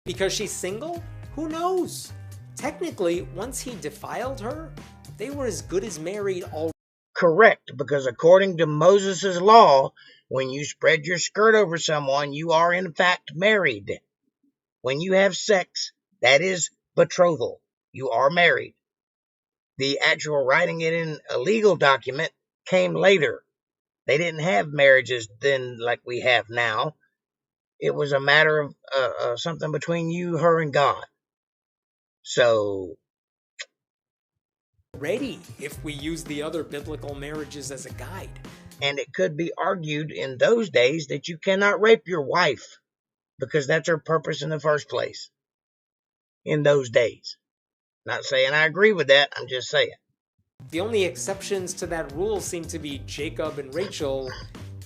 Because she's single? Who knows? Technically, once he defiled her, they were as good as married already. Correct, because according to Moses' law, when you spread your skirt over someone, you are in fact married. When you have sex, that is betrothal. You are married. The actual writing it in a legal document came later. They didn't have marriages then like we have now. It was a matter of something between you, her, and God. So, Ready if we use the other biblical marriages as a guide. and it could be argued in those days that you cannot rape your wife because that's her purpose in the first place. In those days. Not saying I agree with that, I'm just saying. The only exceptions to that rule seem to be Jacob and Rachel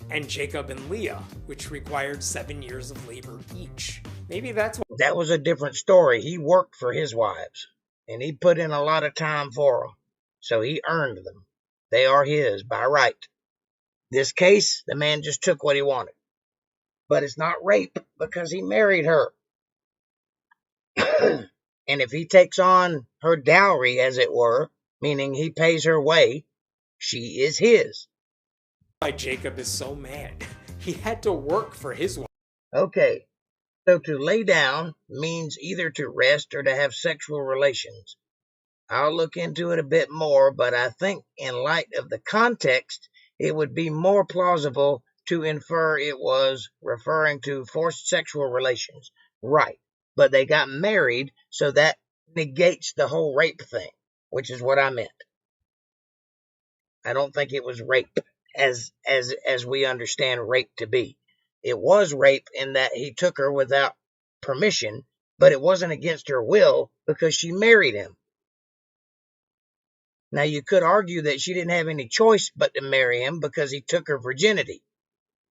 and Jacob and Leah, which required 7 years of labor each. Maybe that's what... That was a different story. He worked for his wives, and he put in a lot of time for them, so he earned them. They are his by right. This case, the man just took what he wanted. But it's not rape because he married her. And if he takes on her dowry, as it were, meaning he pays her way, she is his. Why Jacob is so mad. He had to work for his wife. Okay, so to lay down means either to rest or to have sexual relations. I'll look into it a bit more, but I think in light of the context, it would be more plausible to infer it was referring to forced sexual relations. Right. But they got married, so that negates the whole rape thing, which is what I meant. I don't think it was rape as we understand rape to be. It was rape in that he took her without permission, but it wasn't against her will because she married him. Now, you could argue that she didn't have any choice but to marry him because he took her virginity.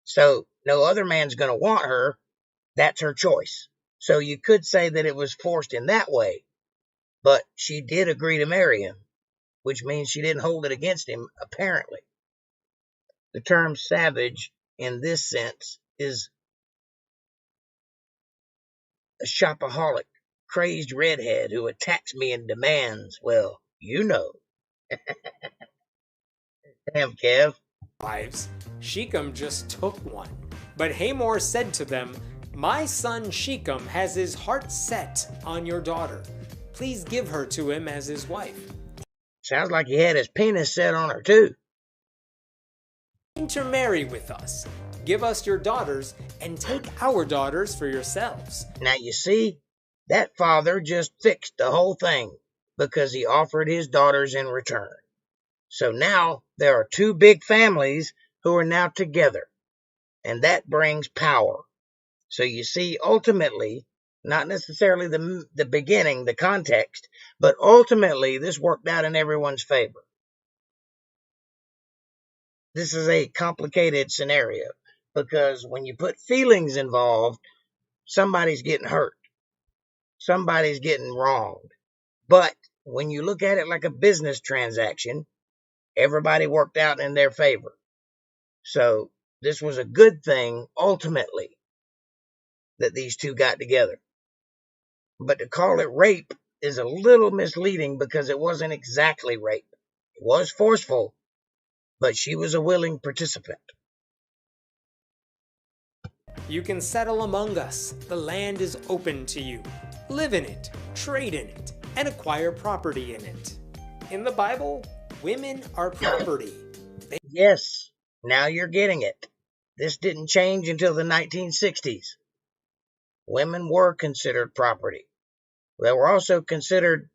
So no other man's going to want her. That's her choice. So you could say that it was forced in that way, but she did agree to marry him, which means she didn't hold it against him, apparently. The term savage in this sense is a shopaholic, crazed redhead who attacks me and demands, well, you know. Damn, Kev. Wives. Shechem just took one. But Hamor said to them, "My son Shechem has his heart set on your daughter. Please give her to him as his wife." Sounds like he had his penis set on her, too. "Intermarry with us. Give us your daughters, and take our daughters for yourselves." Now, you see, that father just fixed the whole thing because he offered his daughters in return. So now there are two big families who are now together, and that brings power. So you see, ultimately, not necessarily the beginning, the context, but ultimately this worked out in everyone's favor. This is a complicated scenario because when you put feelings involved, somebody's getting hurt. Somebody's getting wronged. But when you look at it like a business transaction, everybody worked out in their favor. So this was a good thing, ultimately, that these two got together. But to call it rape is a little misleading because it wasn't exactly rape. It was forceful, but she was a willing participant. "You can settle among us. The land is open to you. Live in it, trade in it, and acquire property in it." In the Bible, women are property. Yes, now you're getting it. This didn't change until the 1960s. Women were considered property. They were also considered,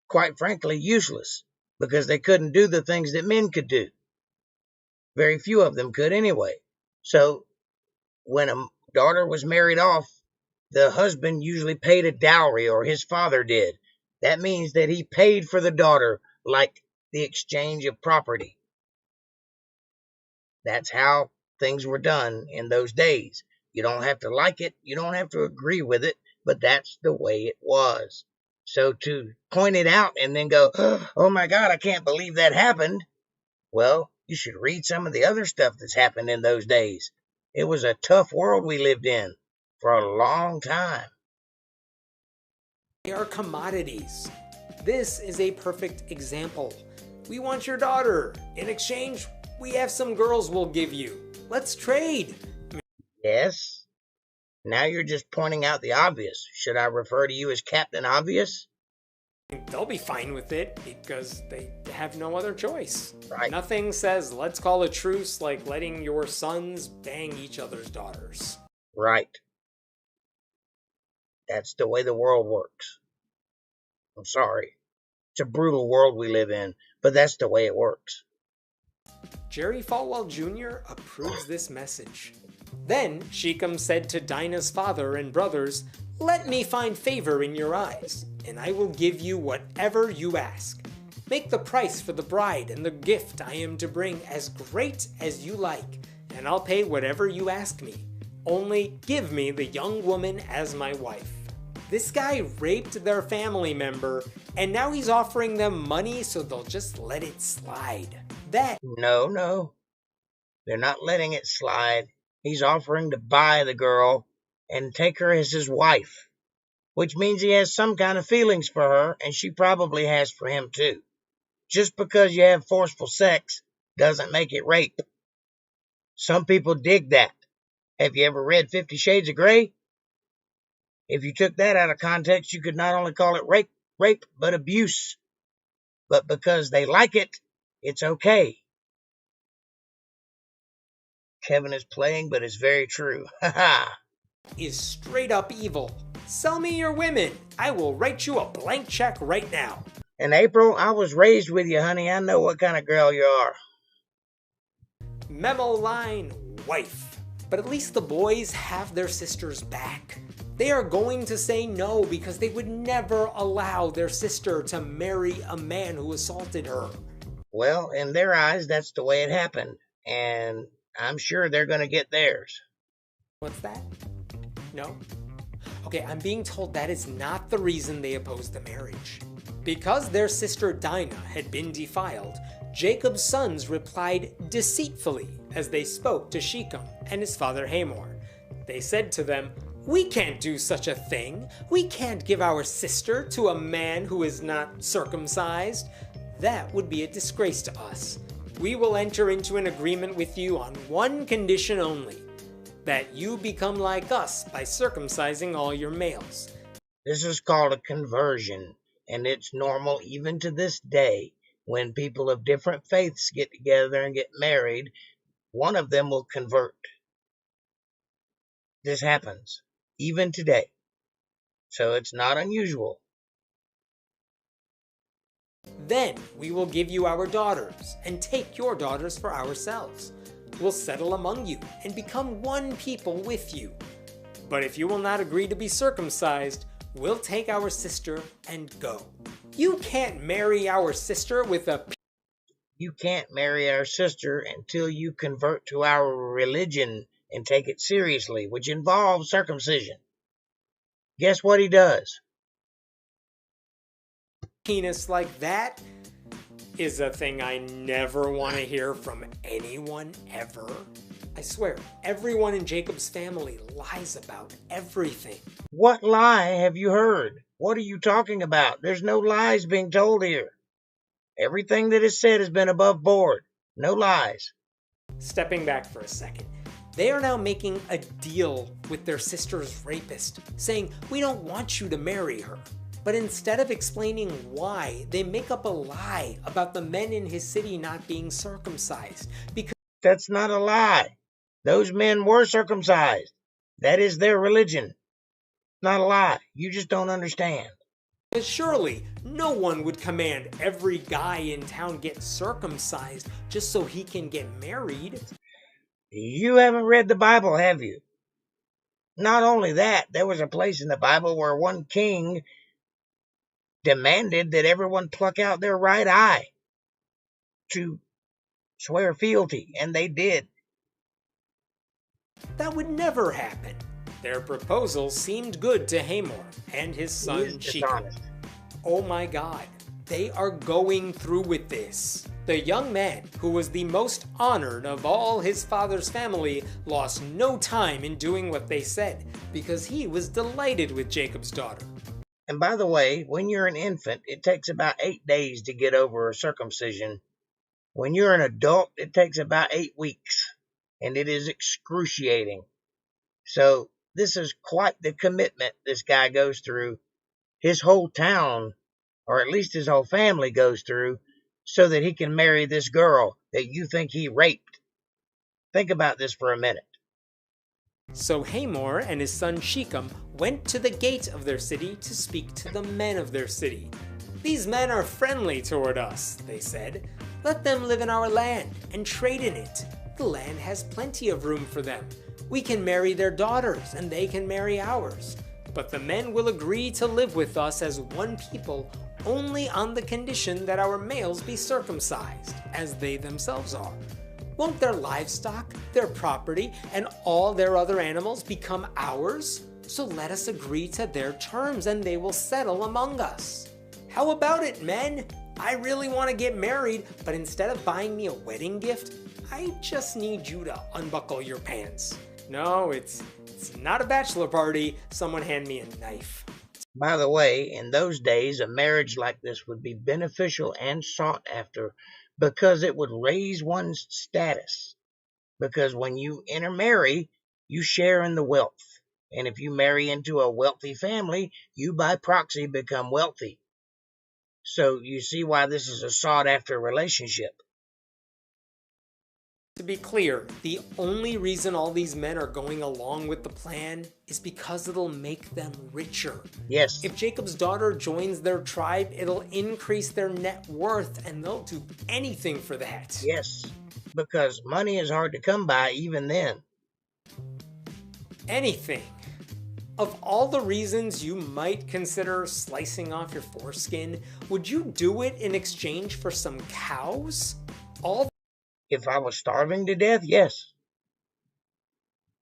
quite frankly, useless because they couldn't do the things that men could do. Very few of them could anyway. So when a daughter was married off, the husband usually paid a dowry, or his father did. That means that he paid for the daughter like the exchange of property. That's how things were done in those days. You don't have to like it, you don't have to agree with it, but that's the way it was. So to point it out and then go, oh my God, I can't believe that happened. Well, you should read some of the other stuff that's happened in those days. It was a tough world we lived in for a long time. They are commodities. This is a perfect example. We want your daughter. In exchange, we have some girls we'll give you. Let's trade. Yes. Now you're just pointing out the obvious. Should I refer to you as Captain Obvious? They'll be fine with it because they have no other choice. Right. Nothing says let's call a truce like letting your sons bang each other's daughters. Right. That's the way the world works. I'm sorry. It's a brutal world we live in, but that's the way it works. Jerry Falwell Jr. approves this message. Then Shechem said to Dinah's father and brothers, "Let me find favor in your eyes, and I will give you whatever you ask. Make the price for the bride and the gift I am to bring as great as you like, and I'll pay whatever you ask me. Only give me the young woman as my wife." This guy raped their family member, and now he's offering them money so they'll just let it slide. No. They're not letting it slide. He's offering to buy the girl and take her as his wife, which means he has some kind of feelings for her, and she probably has for him too. Just because you have forceful sex doesn't make it rape. Some people dig that. Have you ever read 50 Shades of Grey? If you took that out of context, you could not only call it rape, but abuse. But because they like it, it's okay. Kevin is playing, but it's very true. Is straight up evil. Sell me your women. I will write you a blank check right now. And April, I was raised with you, honey. I know what kind of girl you are. Memo line, wife. But at least the boys have their sister's back. They are going to say no because they would never allow their sister to marry a man who assaulted her. Well, in their eyes, that's the way it happened. And I'm sure they're going to get theirs. What's that? No? Okay, I'm being told that is not the reason they opposed the marriage. Because their sister Dinah had been defiled, Jacob's sons replied deceitfully as they spoke to Shechem and his father Hamor. They said to them, "We can't do such a thing. We can't give our sister to a man who is not circumcised. That would be a disgrace to us. We will enter into an agreement with you on one condition only, that you become like us by circumcising all your males." This is called a conversion, and it's normal even to this day. When people of different faiths get together and get married, one of them will convert. This happens, even today. So it's not unusual. "Then we will give you our daughters, and take your daughters for ourselves. We'll settle among you, and become one people with you. But if you will not agree to be circumcised, we'll take our sister and go. You can't marry our sister with a..." You can't marry our sister until you convert to our religion and take it seriously, which involves circumcision. Guess what he does? Penis like that is a thing I never want to hear from anyone ever. I swear, everyone in Jacob's family lies about everything. What lie have you heard? What are you talking about? There's no lies being told here. Everything that is said has been above board. No lies. Stepping back for a second, they are now making a deal with their sister's rapist, saying, "We don't want you to marry her." But instead of explaining why, they make up a lie about the men in his city not being circumcised. Because that's not a lie. Those men were circumcised. That is their religion. Not a lie. You just don't understand. But surely, no one would command every guy in town get circumcised just so he can get married. You haven't read the Bible, have you? Not only that, there was a place in the Bible where one king demanded that everyone pluck out their right eye to swear fealty, and they did. That would never happen. Their proposal seemed good to Hamor and his son Shechem. Oh my God, they are going through with this. The young man, who was the most honored of all his father's family, lost no time in doing what they said, because he was delighted with Jacob's daughter. And by the way, when you're an infant, it takes about 8 days to get over a circumcision. When you're an adult, it takes about 8 weeks, and it is excruciating. So this is quite the commitment this guy goes through. His whole town, or at least his whole family, goes through so that he can marry this girl that you think he raped. Think about this for a minute. So Hamor and his son Shechem went to the gate of their city to speak to the men of their city. "These men are friendly toward us," they said. "Let them live in our land and trade in it. The land has plenty of room for them. We can marry their daughters and they can marry ours. But the men will agree to live with us as one people only on the condition that our males be circumcised, as they themselves are. Won't their livestock, their property, and all their other animals become ours? So let us agree to their terms and they will settle among us. How about it, men? I really want to get married, but instead of buying me a wedding gift, I just need you to unbuckle your pants. No, it's not a bachelor party. Someone hand me a knife." By the way, in those days, a marriage like this would be beneficial and sought after because it would raise one's status. Because when you intermarry, you share in the wealth. And if you marry into a wealthy family, you by proxy become wealthy. So you see why this is a sought after relationship. To be clear, the only reason all these men are going along with the plan is because it'll make them richer. Yes. If Jacob's daughter joins their tribe, it'll increase their net worth, and they'll do anything for that. Yes, because money is hard to come by even then. Anything. Of all the reasons you might consider slicing off your foreskin, would you do it in exchange for some cows? If I was starving to death, yes.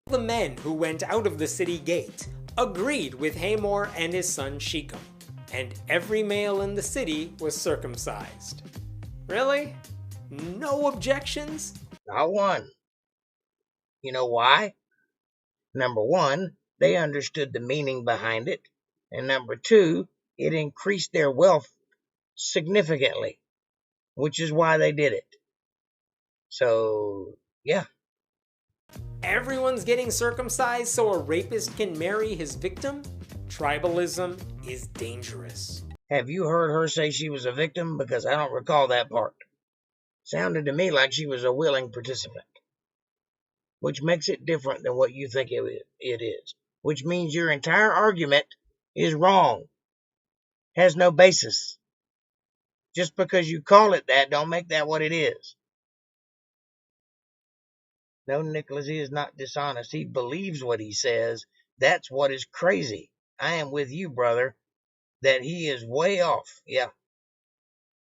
The men who went out of the city gate agreed with Hamor and his son Shechem, and every male in the city was circumcised. Really? No objections? Not one. You know why? Number one, they understood the meaning behind it. And number two, it increased their wealth significantly, which is why they did it. So, yeah. Everyone's getting circumcised so a rapist can marry his victim? Tribalism is dangerous. Have you heard her say she was a victim? Because I don't recall that part. Sounded to me like she was a willing participant. Which makes it different than what you think it is. Which means your entire argument is wrong. Has no basis. Just because you call it that, don't make that what it is. No, Nicholas, he is not dishonest. He believes what he says. That's what is crazy. I am with you, brother, that he is way off. Yeah.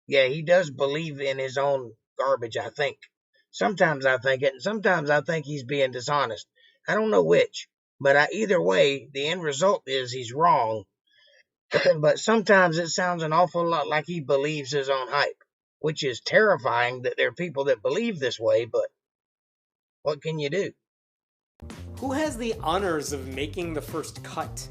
Yeah, he does believe in his own garbage, I think. Sometimes I think it, and sometimes I think he's being dishonest. I don't know which, but either way, the end result is he's wrong. But sometimes it sounds an awful lot like he believes his own hype, which is terrifying that there are people that believe this way, but what can you do? Who has the honors of making the first cut?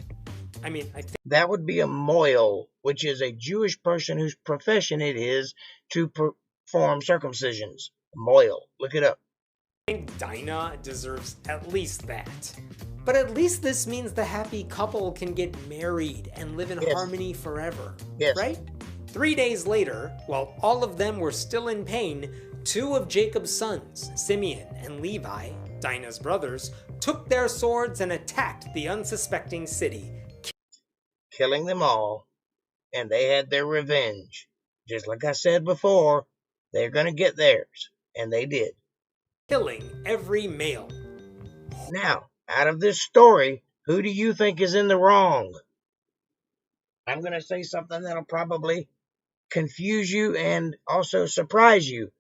I mean, I think that would be a moil, which is a Jewish person whose profession it is to perform circumcisions. Moil. Look it up. I think Dinah deserves at least that. But at least this means the happy couple can get married and live in harmony forever. Yes. Right? 3 days later, while all of them were still in pain, 2 of Jacob's sons, Simeon and Levi, Dinah's brothers, took their swords and attacked the unsuspecting city, killing them all, and they had their revenge. Just like I said before, they're going to get theirs, and they did. killing every male. Now, out of this story, who do you think is in the wrong? I'm going to say something that'll probably confuse you and also surprise you,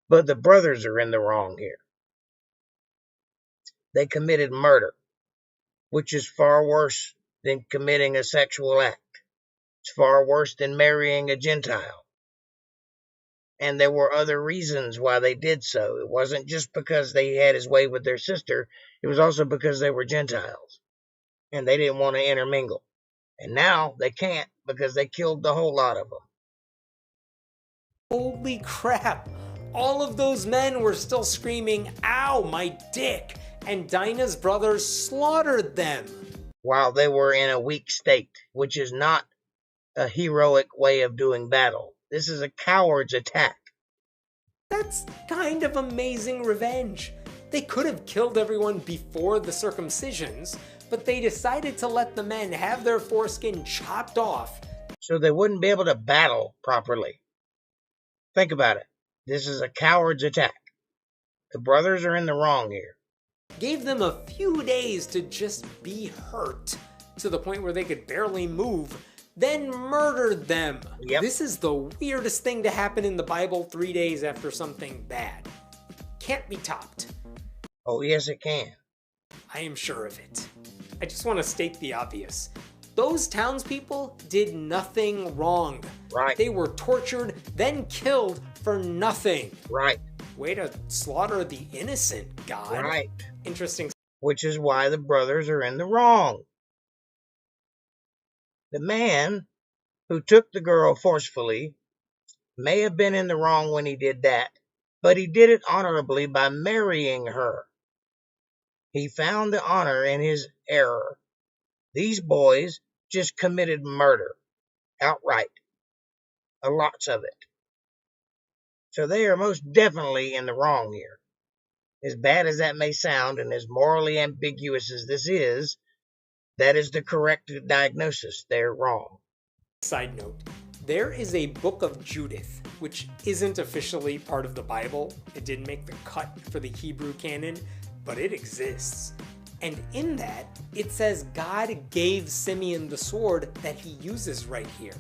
but the brothers are in the wrong here. They committed murder, which is far worse than committing a sexual act. It's far worse than marrying a Gentile. And there were other reasons why they did so. It wasn't just because they had his way with their sister. It was also because they were Gentiles. And they didn't want to intermingle. And now they can't because they killed the whole lot of them. Holy crap! All of those men were still screaming, "Ow, my dick!" And Dinah's brothers slaughtered them. While they were in a weak state, which is not a heroic way of doing battle. This is a coward's attack. That's kind of amazing revenge. They could have killed everyone before the circumcisions, but they decided to let the men have their foreskin chopped off so they wouldn't be able to battle properly. Think about it. This is a coward's attack. The brothers are in the wrong here. Gave them a few days to just be hurt, to the point where they could barely move, then murdered them. Yep. This is the weirdest thing to happen in the Bible 3 days after something bad. Can't be topped. Oh, yes, it can. I am sure of it. I just want to state the obvious. Those townspeople did nothing wrong. Right. They were tortured, then killed for nothing. Right. Way to slaughter the innocent, God. Right. Interesting. Which is why the brothers are in the wrong. The man who took the girl forcefully may have been in the wrong when he did that, but he did it honorably by marrying her. He found the honor in his error. These boys just committed murder outright. Lots of it. So they are most definitely in the wrong here. As bad as that may sound and as morally ambiguous as this is, that is the correct diagnosis. They're wrong. Side note, there is a book of Judith, which isn't officially part of the Bible. It didn't make the cut for the Hebrew canon, but it exists. And in that, it says God gave Simeon the sword that he uses right here.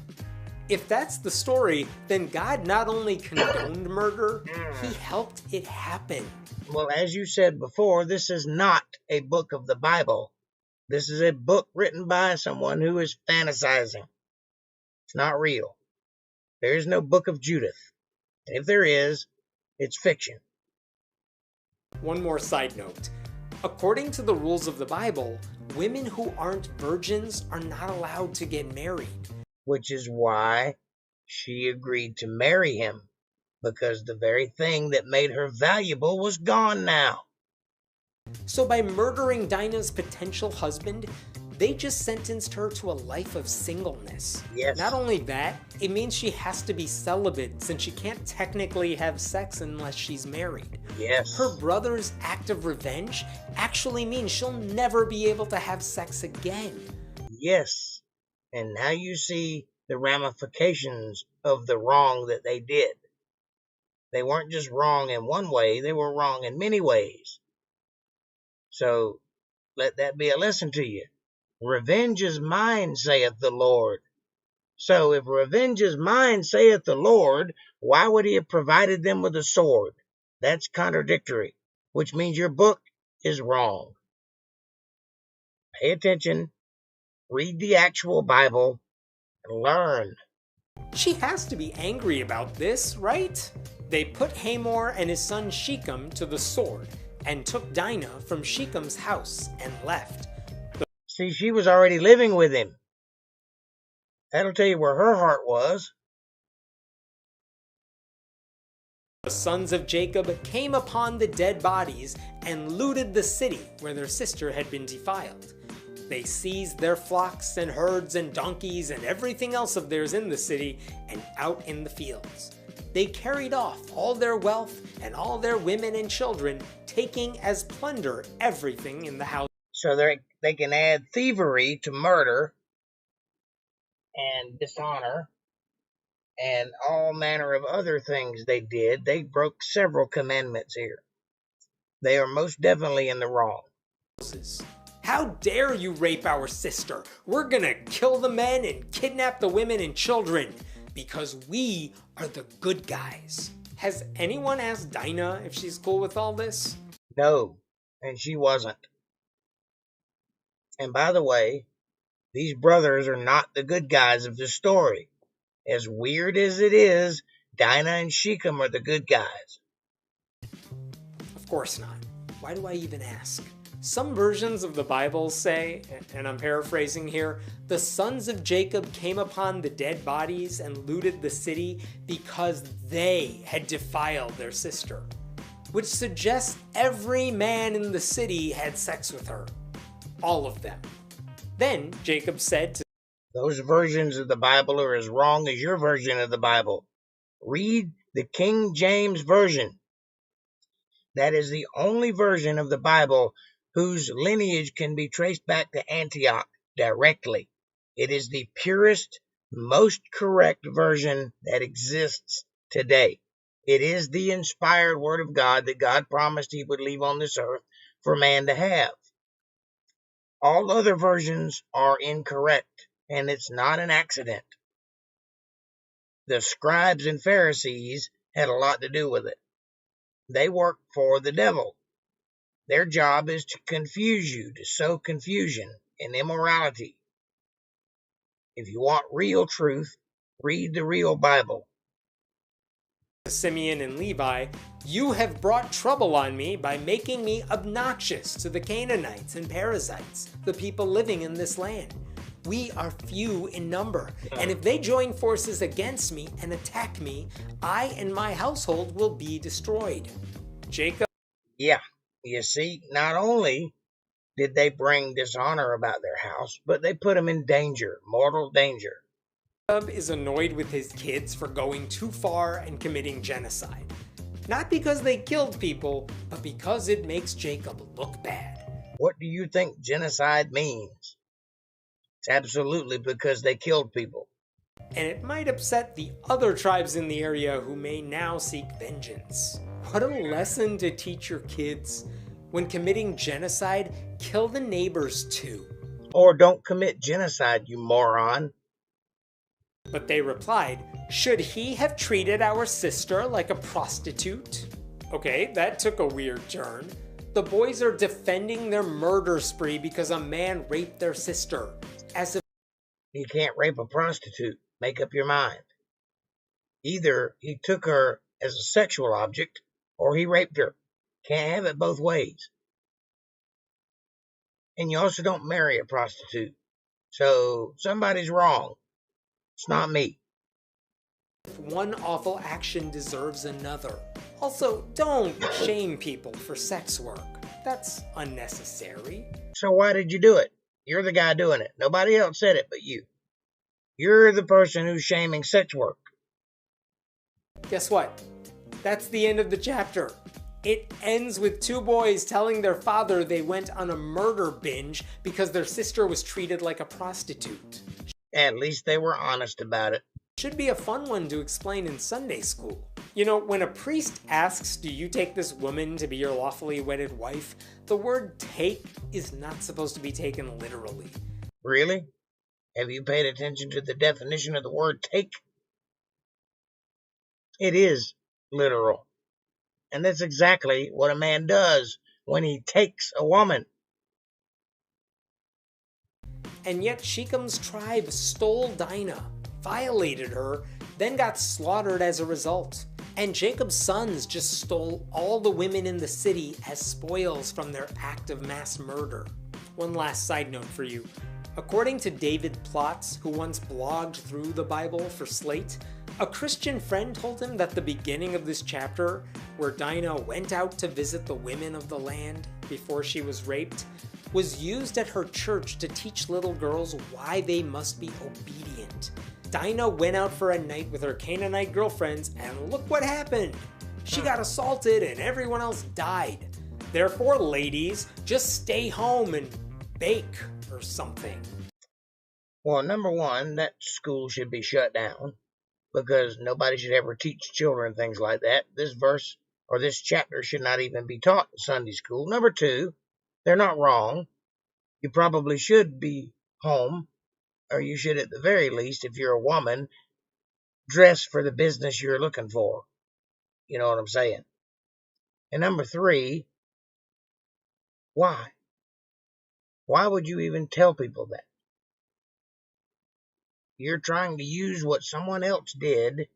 If that's the story, then God not only condoned murder, he helped it happen. Well, as you said before, this is not a book of the Bible. This is a book written by someone who is fantasizing. It's not real. There is no book of Judith. And if there is, it's fiction. One more side note. According to the rules of the Bible, women who aren't virgins are not allowed to get married. Which is why she agreed to marry him, because the very thing that made her valuable was gone now. So by murdering Dinah's potential husband, they just sentenced her to a life of singleness. Yes. Not only that, it means she has to be celibate since she can't technically have sex unless she's married. Yes. Her brother's act of revenge actually means she'll never be able to have sex again. Yes. And now you see the ramifications of the wrong that they did. They weren't just wrong in one way, they were wrong in many ways. So let that be a lesson to you. Revenge is mine, saith the Lord. So if revenge is mine, saith the Lord, why would he have provided them with a sword? That's contradictory, which means your book is wrong. Pay attention, read the actual Bible, and learn. She has to be angry about this, right? They put Hamor and his son Shechem to the sword and took Dinah from Shechem's house and left. See, she was already living with him. That'll tell you where her heart was. The sons of Jacob came upon the dead bodies and looted the city where their sister had been defiled. They seized their flocks and herds and donkeys and everything else of theirs in the city and out in the fields. They carried off all their wealth and all their women and children, taking as plunder everything in the house. So they can add thievery to murder and dishonor and all manner of other things they did. They broke several commandments here. They are most definitely in the wrong. How dare you rape our sister? We're gonna kill the men and kidnap the women and children because we are the good guys. Has anyone asked Dinah if she's cool with all this? No, and she wasn't. And by the way, these brothers are not the good guys of the story. As weird as it is, Dinah and Shechem are the good guys. Of course not. Why do I even ask? Some versions of the Bible say, and I'm paraphrasing here, the sons of Jacob came upon the dead bodies and looted the city because they had defiled their sister, which suggests every man in the city had sex with her. All of them. Then Jacob said to those versions of the Bible are as wrong as your version of the Bible. Read the King James Version. That is the only version of the Bible whose lineage can be traced back to Antioch directly. It is the purest, most correct version that exists today. It is the inspired word of God that God promised he would leave on this earth for man to have. All other versions are incorrect, and it's not an accident. The scribes and Pharisees had a lot to do with it. They work for the devil. Their job is to confuse you, to sow confusion and immorality. If you want real truth, read the real Bible. Simeon and Levi, you have brought trouble on me by making me obnoxious to the Canaanites and Perizzites, the people living in this land. We are few in number, and if they join forces against me and attack me, I and my household will be destroyed. Jacob? Yeah, you see, not only did they bring dishonor about their house, but they put them in danger, mortal danger. Jacob is annoyed with his kids for going too far and committing genocide. Not because they killed people, but because it makes Jacob look bad. What do you think genocide means? It's absolutely because they killed people. And it might upset the other tribes in the area who may now seek vengeance. What a lesson to teach your kids. When committing genocide, kill the neighbors too. Or don't commit genocide, you moron. But they replied, should he have treated our sister like a prostitute? Okay, that took a weird turn. The boys are defending their murder spree because a man raped their sister. As if you can't rape a prostitute. Make up your mind. Either he took her as a sexual object, or he raped her. Can't have it both ways. And you also don't marry a prostitute. So somebody's wrong. It's not me. One awful action deserves another. Also, don't shame people for sex work. That's unnecessary. So why did you do it? You're the guy doing it. Nobody else said it but you. You're the person who's shaming sex work. Guess what? That's the end of the chapter. It ends with two boys telling their father they went on a murder binge because their sister was treated like a prostitute. At least they were honest about it. Should be a fun one to explain in Sunday school. You know, when a priest asks, do you take this woman to be your lawfully wedded wife? The word take is not supposed to be taken literally. Really? Have you paid attention to the definition of the word take? It is literal. And that's exactly what a man does when he takes a woman. And yet Shechem's tribe stole Dinah, violated her, then got slaughtered as a result. And Jacob's sons just stole all the women in the city as spoils from their act of mass murder. One last side note for you. According to David Plotz, who once blogged through the Bible for Slate, a Christian friend told him that the beginning of this chapter, where Dinah went out to visit the women of the land before she was raped, was used at her church to teach little girls why they must be obedient. Dinah went out for a night with her Canaanite girlfriends, and look what happened! She got assaulted and everyone else died. Therefore, ladies, just stay home and bake or something. Well, number one, that school should be shut down because nobody should ever teach children things like that. This verse or this chapter should not even be taught in Sunday school. Number two, they're not wrong. You probably should be home, or you should at the very least, if you're a woman, dress for the business you're looking for. You know what I'm saying? And number three, why? Why would you even tell people that? You're trying to use what someone else did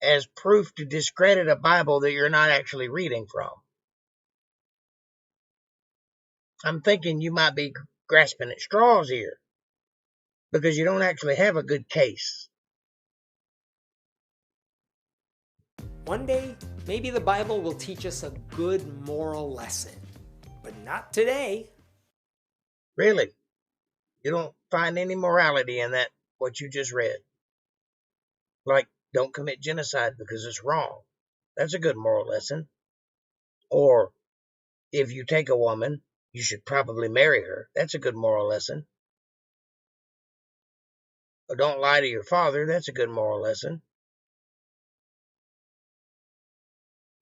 as proof to discredit a Bible that you're not actually reading from. I'm thinking you might be grasping at straws here because you don't actually have a good case. One day, maybe the Bible will teach us a good moral lesson, but not today. Really? You don't find any morality in that, what you just read? Like, don't commit genocide because it's wrong. That's a good moral lesson. Or, if you take a woman, you should probably marry her. That's a good moral lesson. Or don't lie to your father. That's a good moral lesson.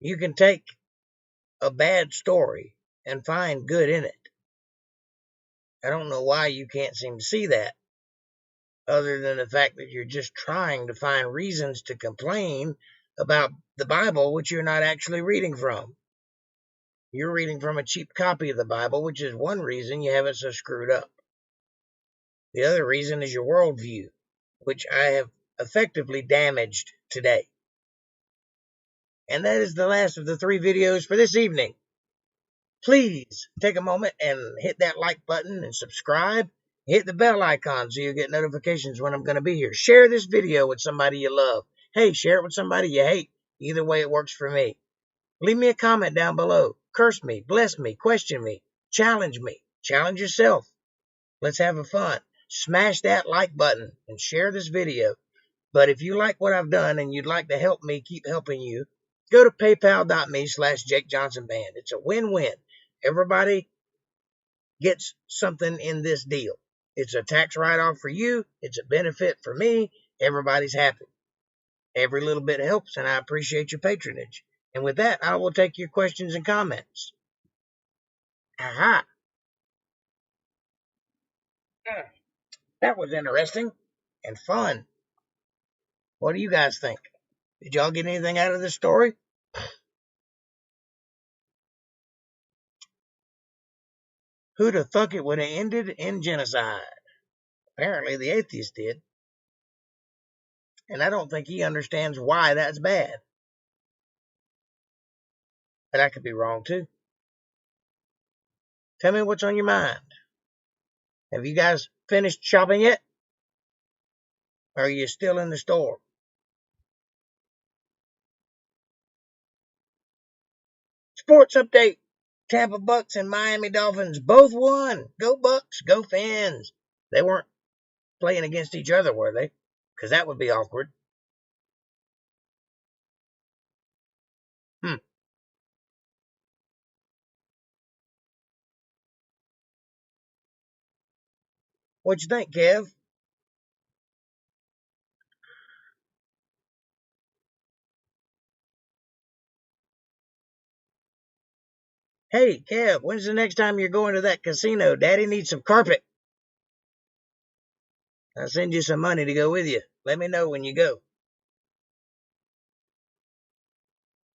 You can take a bad story and find good in it. I don't know why you can't seem to see that, other than the fact that you're just trying to find reasons to complain about the Bible, which you're not actually reading from. You're reading from a cheap copy of the Bible, which is one reason you have it so screwed up. The other reason is your worldview, which I have effectively damaged today. And that is the last of the 3 videos for this evening. Please take a moment and hit that like button and subscribe. Hit the bell icon so you get notifications when I'm going to be here. Share this video with somebody you love. Hey, share it with somebody you hate. Either way, it works for me. Leave me a comment down below. Curse me, bless me, question me, challenge yourself. Let's have a fun. Smash that like button and share this video. But if you like what I've done and you'd like to help me keep helping you, go to paypal.me/JakeJohnsonBand. It's a win-win. Everybody gets something in this deal. It's a tax write-off for you. It's a benefit for me. Everybody's happy. Every little bit helps, and I appreciate your patronage. And with that, I will take your questions and comments. Aha! That was interesting and fun. What do you guys think? Did y'all get anything out of this story? Who'd have thunk it would have ended in genocide? Apparently the atheist did. And I don't think he understands why that's bad. But I could be wrong too. Tell me what's on your mind. Have you guys finished shopping yet? Or are you still in the store? Sports update. Tampa Bucks and Miami Dolphins both won. Go Bucks, go Fins. They weren't playing against each other, were they? Because that would be awkward. What you think, Kev? Hey, Kev, when's the next time you're going to that casino? Daddy needs some carpet. I'll send you some money to go with you. Let me know when you go.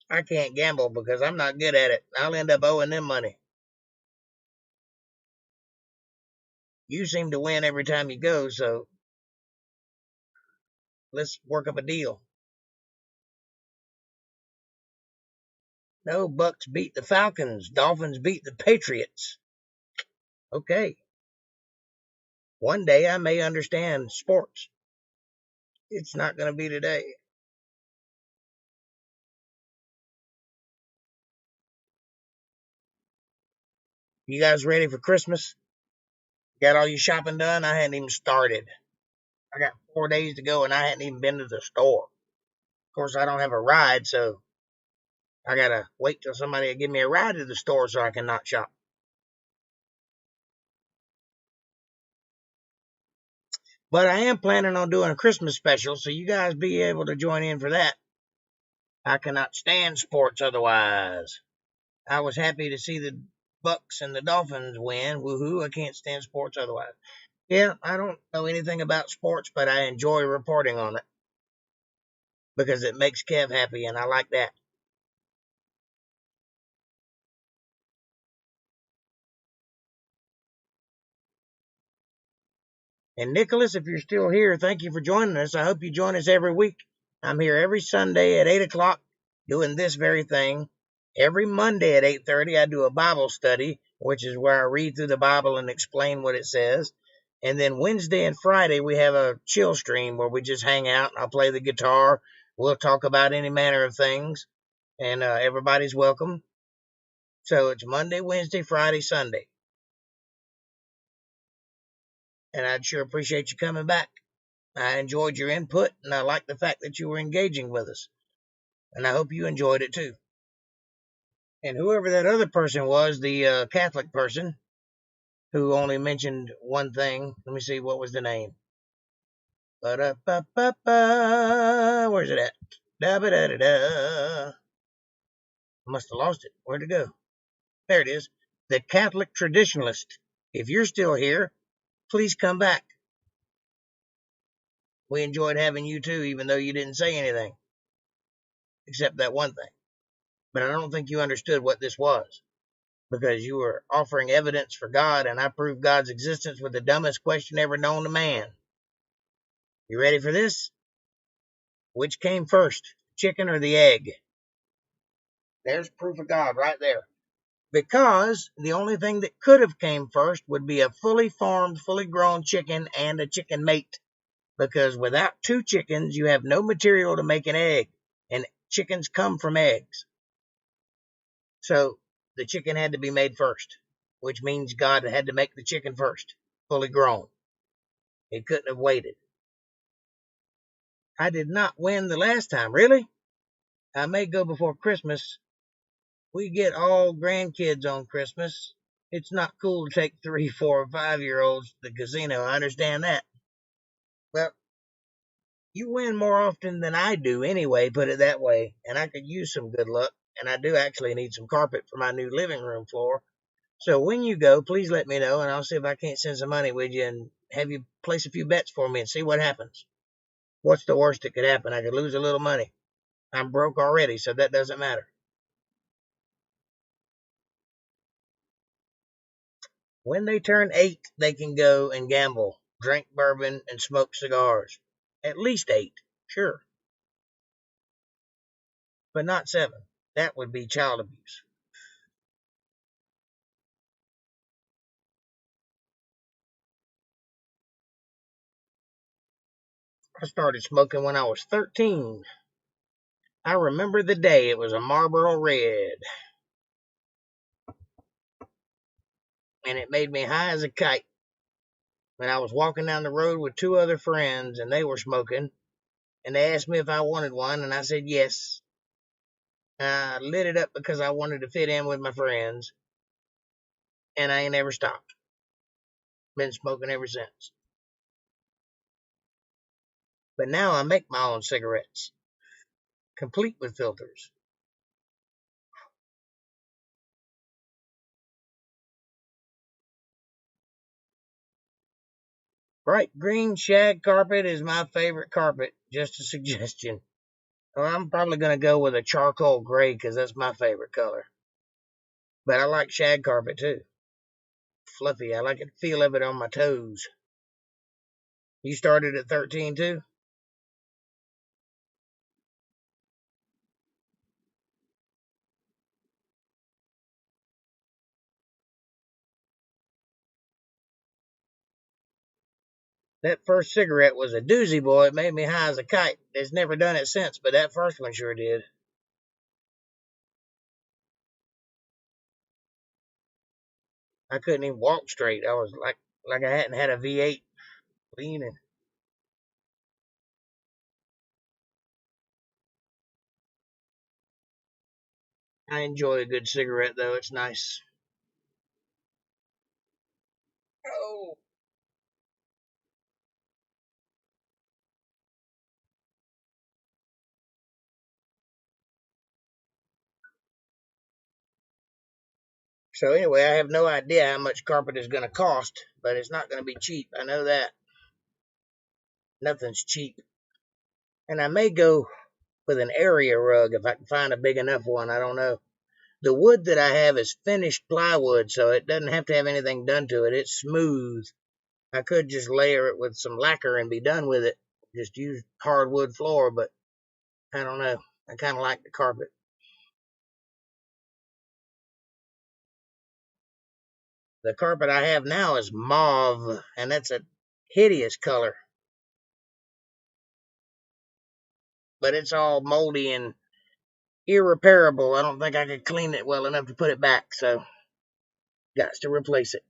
I can't gamble because I'm not good at it. I'll end up owing them money. You seem to win every time you go, so let's work up a deal. No, Bucks beat the Falcons. Dolphins beat the Patriots. Okay. One day I may understand sports. It's not going to be today. You guys ready for Christmas? Got all your shopping done? I hadn't even started. I got 4 days to go and I hadn't even been to the store. Of course, I don't have a ride, so I gotta wait till somebody will give me a ride to the store so I can not shop. But I am planning on doing a Christmas special, so you guys be able to join in for that. I cannot stand sports otherwise. I was happy to see the Bucks and the Dolphins win. Woohoo, I can't stand sports otherwise. Yeah, I don't know anything about sports, but I enjoy reporting on it because it makes Kev happy, and I like that. And Nicholas, if you're still here, thank you for joining us. I hope you join us every week. I'm here every Sunday at 8 o'clock doing this very thing. Every Monday at 8:30, I do a Bible study, which is where I read through the Bible and explain what it says. And then Wednesday and Friday, we have a chill stream where we just hang out. I'll play the guitar. We'll talk about any manner of things, and everybody's welcome. So it's Monday, Wednesday, Friday, Sunday. And I'd sure appreciate you coming back. I enjoyed your input, and I like the fact that you were engaging with us. And I hope you enjoyed it too. And whoever that other person was, the Catholic person who only mentioned one thing, let me see, what was the name? Ba-da-ba-ba-ba. Where's it at? Da-ba-da-da-da. I must have lost it. Where'd it go? There it is. The Catholic traditionalist. If you're still here, please come back. We enjoyed having you too, even though you didn't say anything, except that one thing. But I don't think you understood what this was, because you were offering evidence for God, and I proved God's existence with the dumbest question ever known to man. You ready for this? Which came first, chicken or the egg? There's proof of God right there. Because the only thing that could have came first would be a fully formed, fully grown chicken and a chicken mate. Because without two chickens, you have no material to make an egg, and chickens come from eggs. So the chicken had to be made first, which means God had to make the chicken first, fully grown. He couldn't have waited. I did not win the last time, really. I may go before Christmas. We get all grandkids on Christmas. It's not cool to take 3, 4, 5-year-olds to the casino. I understand that. Well, you win more often than I do anyway, put it that way, and I could use some good luck, and I do actually need some carpet for my new living room floor. So when you go, please let me know, and I'll see if I can't send some money with you and have you place a few bets for me and see what happens. What's the worst that could happen? I could lose a little money. I'm broke already, so that doesn't matter. When they turn 8, they can go and gamble, drink bourbon, and smoke cigars. At least 8, sure, but not 7. That would be child abuse. I started smoking when I was 13. I remember the day. It was a Marlboro Red, and it made me high as a kite. When I was walking down the road with 2 other friends, and they were smoking, and they asked me if I wanted one, and I said yes. I lit it up because I wanted to fit in with my friends, and I ain't never stopped. Been smoking ever since. But now I make my own cigarettes, complete with filters. Bright green shag carpet is my favorite carpet. Just a suggestion. Well, I'm probably going to go with a charcoal gray because that's my favorite color. But I like shag carpet too. Fluffy. I like the feel of it on my toes. You started at 13 too? That first cigarette was a doozy, boy. It made me high as a kite. It's never done it since, but that first one sure did. I couldn't even walk straight. I was like I hadn't had a V8 leaning. I enjoy a good cigarette, though. It's nice. Oh. So anyway, I have no idea how much carpet is going to cost, but it's not going to be cheap. I know that. Nothing's cheap. And I may go with an area rug if I can find a big enough one. I don't know. The wood that I have is finished plywood, so it doesn't have to have anything done to it. It's smooth. I could just layer it with some lacquer and be done with it. Just use hardwood floor, but I don't know. I kind of like the carpet. The carpet I have now is mauve, and that's a hideous color, but it's all moldy and irreparable. I don't think I could clean it well enough to put it back, so got to replace it.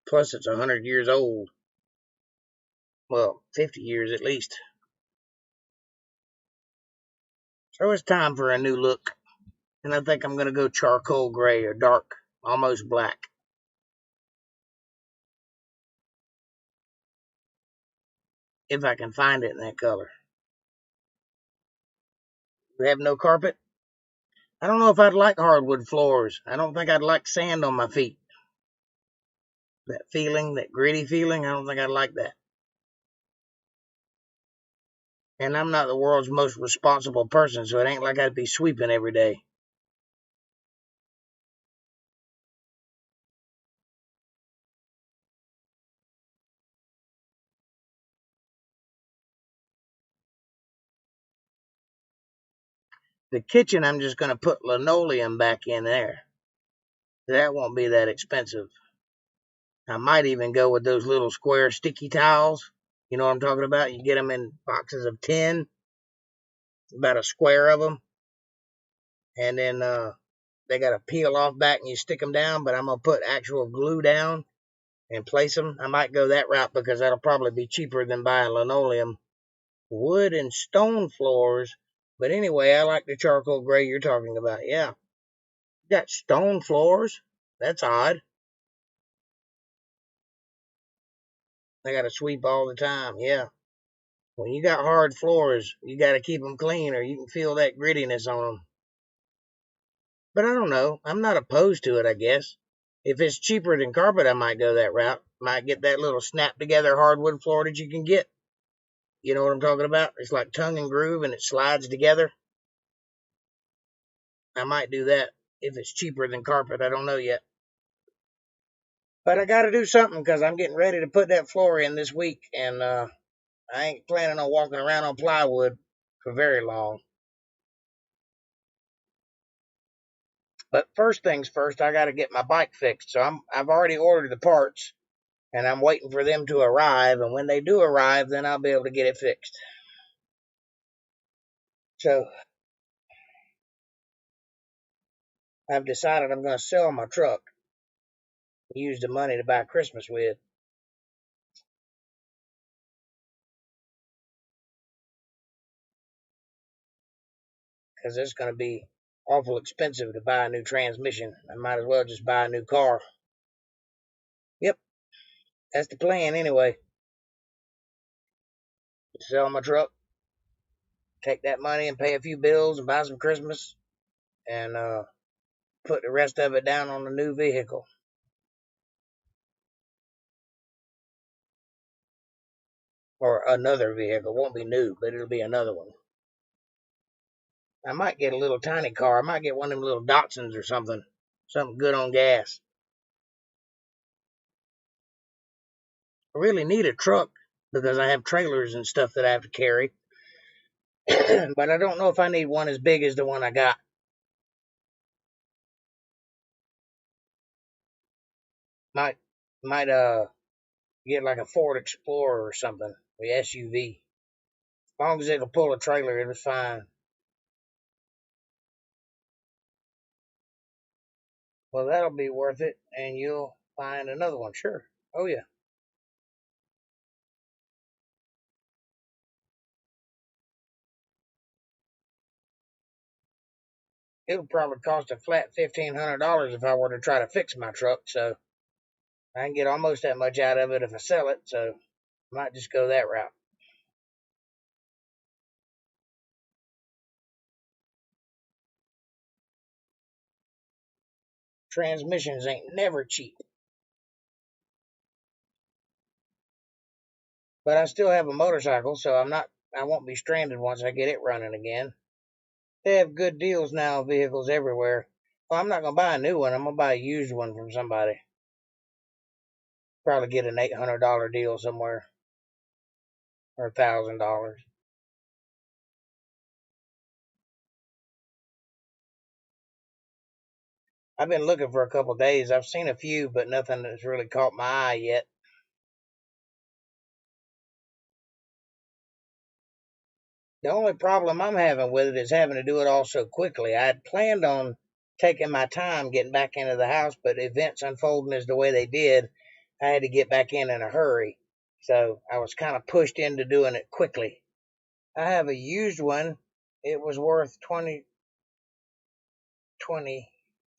Plus, it's 100 years old. Well, 50 years at least. So it's time for a new look, and I think I'm going to go charcoal gray or dark, almost black. If I can find it in that color. We have no carpet. I don't know if I'd like hardwood floors. I don't think I'd like sand on my feet. That feeling, that gritty feeling, I don't think I'd like that. And I'm not the world's most responsible person, so it ain't like I'd be sweeping every day. The kitchen, I'm just going to put linoleum back in there. That won't be that expensive. I might even go with those little square sticky tiles. You know what I'm talking about? You get them in boxes of 10, about a square of them. And then they got to peel off back and you stick them down, but I'm going to put actual glue down and place them. I might go that route because that'll probably be cheaper than buying linoleum. Wood and stone floors. But anyway, I like the charcoal gray you're talking about. Yeah. You got stone floors? That's odd. I got to sweep all the time. Yeah. When you got hard floors, you got to keep them clean or you can feel that grittiness on them. But I don't know. I'm not opposed to it, I guess. If it's cheaper than carpet, I might go that route. Might get that little snap together hardwood floor that you can get. You know what I'm talking about? It's like tongue and groove and it slides together. I might do that if it's cheaper than carpet. I don't know yet. But I got to do something because I'm getting ready to put that floor in this week. And I ain't planning on walking around on plywood for very long. But first things first, I got to get my bike fixed. So I've already ordered the parts and I'm waiting for them to arrive. And when they do arrive, then I'll be able to get it fixed. So I've decided I'm going to sell my truck and use the money to buy Christmas with because it's going to be awful expensive to buy a new transmission. I might as well just buy a new car. Yep, that's the plan anyway. Sell my truck, take that money and pay a few bills and buy some Christmas and put the rest of it down on a new vehicle. Or another vehicle. It won't be new, but it'll be another one. I might get a little tiny car. I might get one of them little Datsuns or something. Something good on gas. I really need a truck because I have trailers and stuff that I have to carry. But I don't know if I need one as big as the one I got. Might get like a Ford Explorer or something. The SUV. As long as it'll pull a trailer, it'll be fine. Well, that'll be worth it, and you'll find another one. Sure. Oh, yeah. It'll probably cost a flat $1,500 if I were to try to fix my truck, so I can get almost that much out of it if I sell it, so I might just go that route. Transmissions ain't never cheap. But I still have a motorcycle, so I won't be stranded once I get it running again. They have good deals now on vehicles everywhere. Well, I'm not gonna buy a new one, I'm gonna buy a used one from somebody. Probably get an $800 deal somewhere. Or $1,000. I've been looking for a couple days. I've seen a few, but nothing that's really caught my eye yet. The only problem I'm having with it is having to do it all so quickly. I had planned on taking my time getting back into the house, but events unfolding as the way they did, I had to get back in a hurry. So I was kind of pushed into doing it quickly. I have a used one. It was worth 20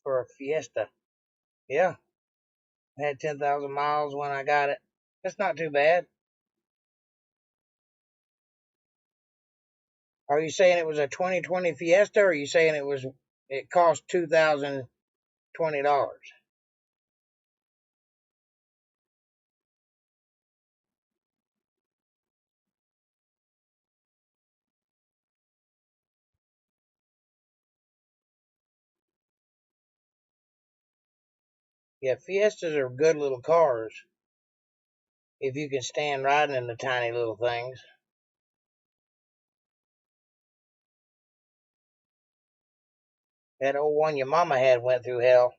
for a Fiesta. Yeah, I had 10,000 miles when I got it. That's not too bad. Are you saying it was a 2020 Fiesta, or are you saying it cost $2,020? Yeah, Fiestas are good little cars if you can stand riding in the tiny little things. That old one your mama had went through hell,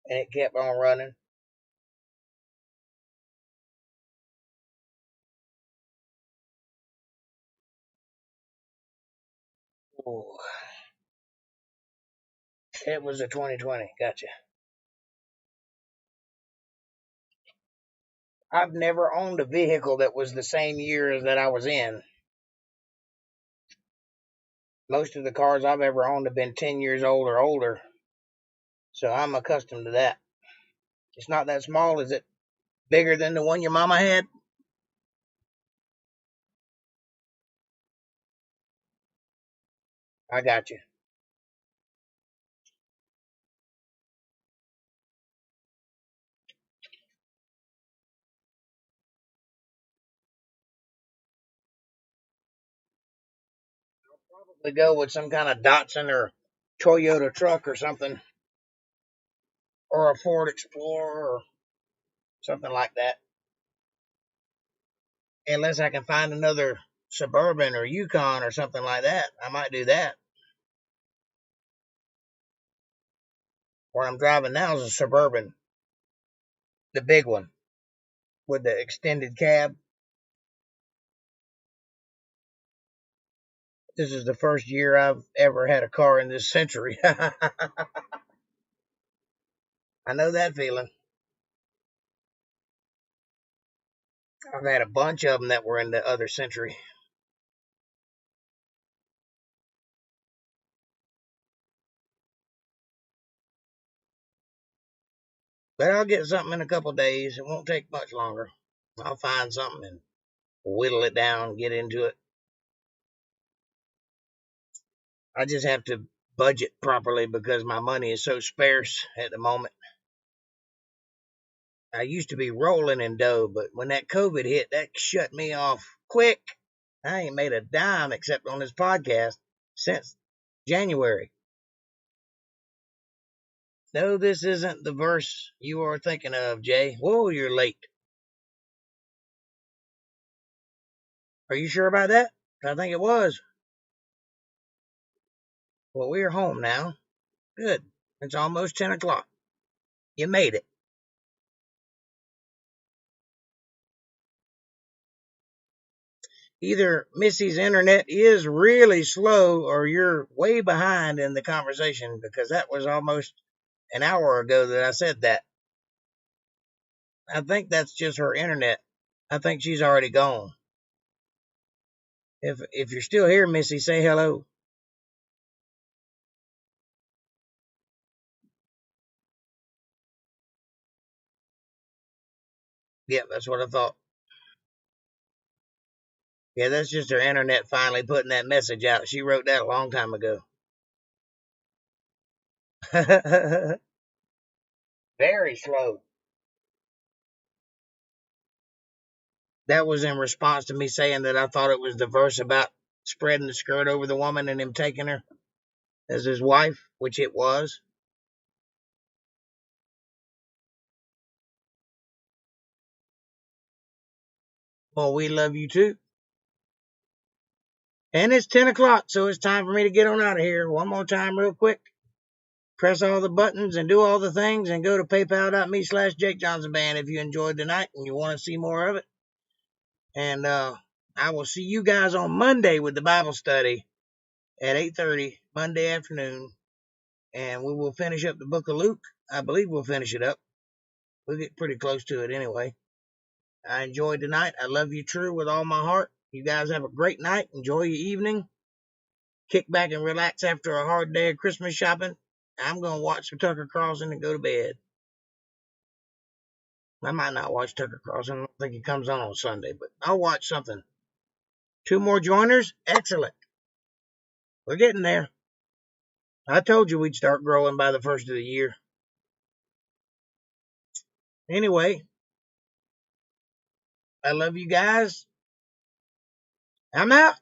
and it kept on running. Ooh, it was a 2020. Gotcha. I've never owned a vehicle that was the same year as that I was in. Most of the cars I've ever owned have been 10 years old or older, so I'm accustomed to that. It's not that small. Is it bigger than the one your mama had? I got you. Probably go with some kind of Datsun or Toyota truck or something, or a Ford Explorer or something like that. Unless I can find another Suburban or Yukon or something like that, I might do that. What I'm driving now is a Suburban, the big one with the extended cab. This is the first year I've ever had a car in this century. I know that feeling. I've had a bunch of them that were in the other century. But I'll get something in a couple of days. It won't take much longer. I'll find something and whittle it down, get into it. I just have to budget properly because my money is so sparse at the moment. I used to be rolling in dough, but when that COVID hit, that shut me off quick. I ain't made a dime except on this podcast since January. No, this isn't the verse you are thinking of, Jay. Whoa, you're late. Are you sure about that? I think it was. Well, we're home now. Good. It's almost 10 o'clock. You made it. Either Missy's internet is really slow or you're way behind in the conversation because that was almost an hour ago that I said that. I think that's just her internet. I think she's already gone. If you're still here, Missy, say hello. Yeah, that's what I thought. Yeah, that's just her internet finally putting that message out. She wrote that a long time ago. Very slow. That was in response to me saying that I thought it was the verse about spreading the skirt over the woman and him taking her as his wife, which it was. Well, we love you too. And it's 10 o'clock, so it's time for me to get on out of here. One more time, real quick. Press all the buttons and do all the things and go to paypal.me/Jake Johnson Band if you enjoyed the night and you want to see more of it. And I will see you guys on Monday with the Bible study at 8:30 Monday afternoon. And we will finish up the book of Luke. I believe we'll finish it up. We'll get pretty close to it anyway. I enjoyed the night. I love you true with all my heart. You guys have a great night. Enjoy your evening. Kick back and relax after a hard day of Christmas shopping. I'm going to watch some Tucker Carlson and go to bed. I might not watch Tucker Carlson. I don't think he comes on Sunday, but I'll watch something. 2 more joiners? Excellent. We're getting there. I told you we'd start growing by the first of the year. Anyway, I love you guys. I'm out.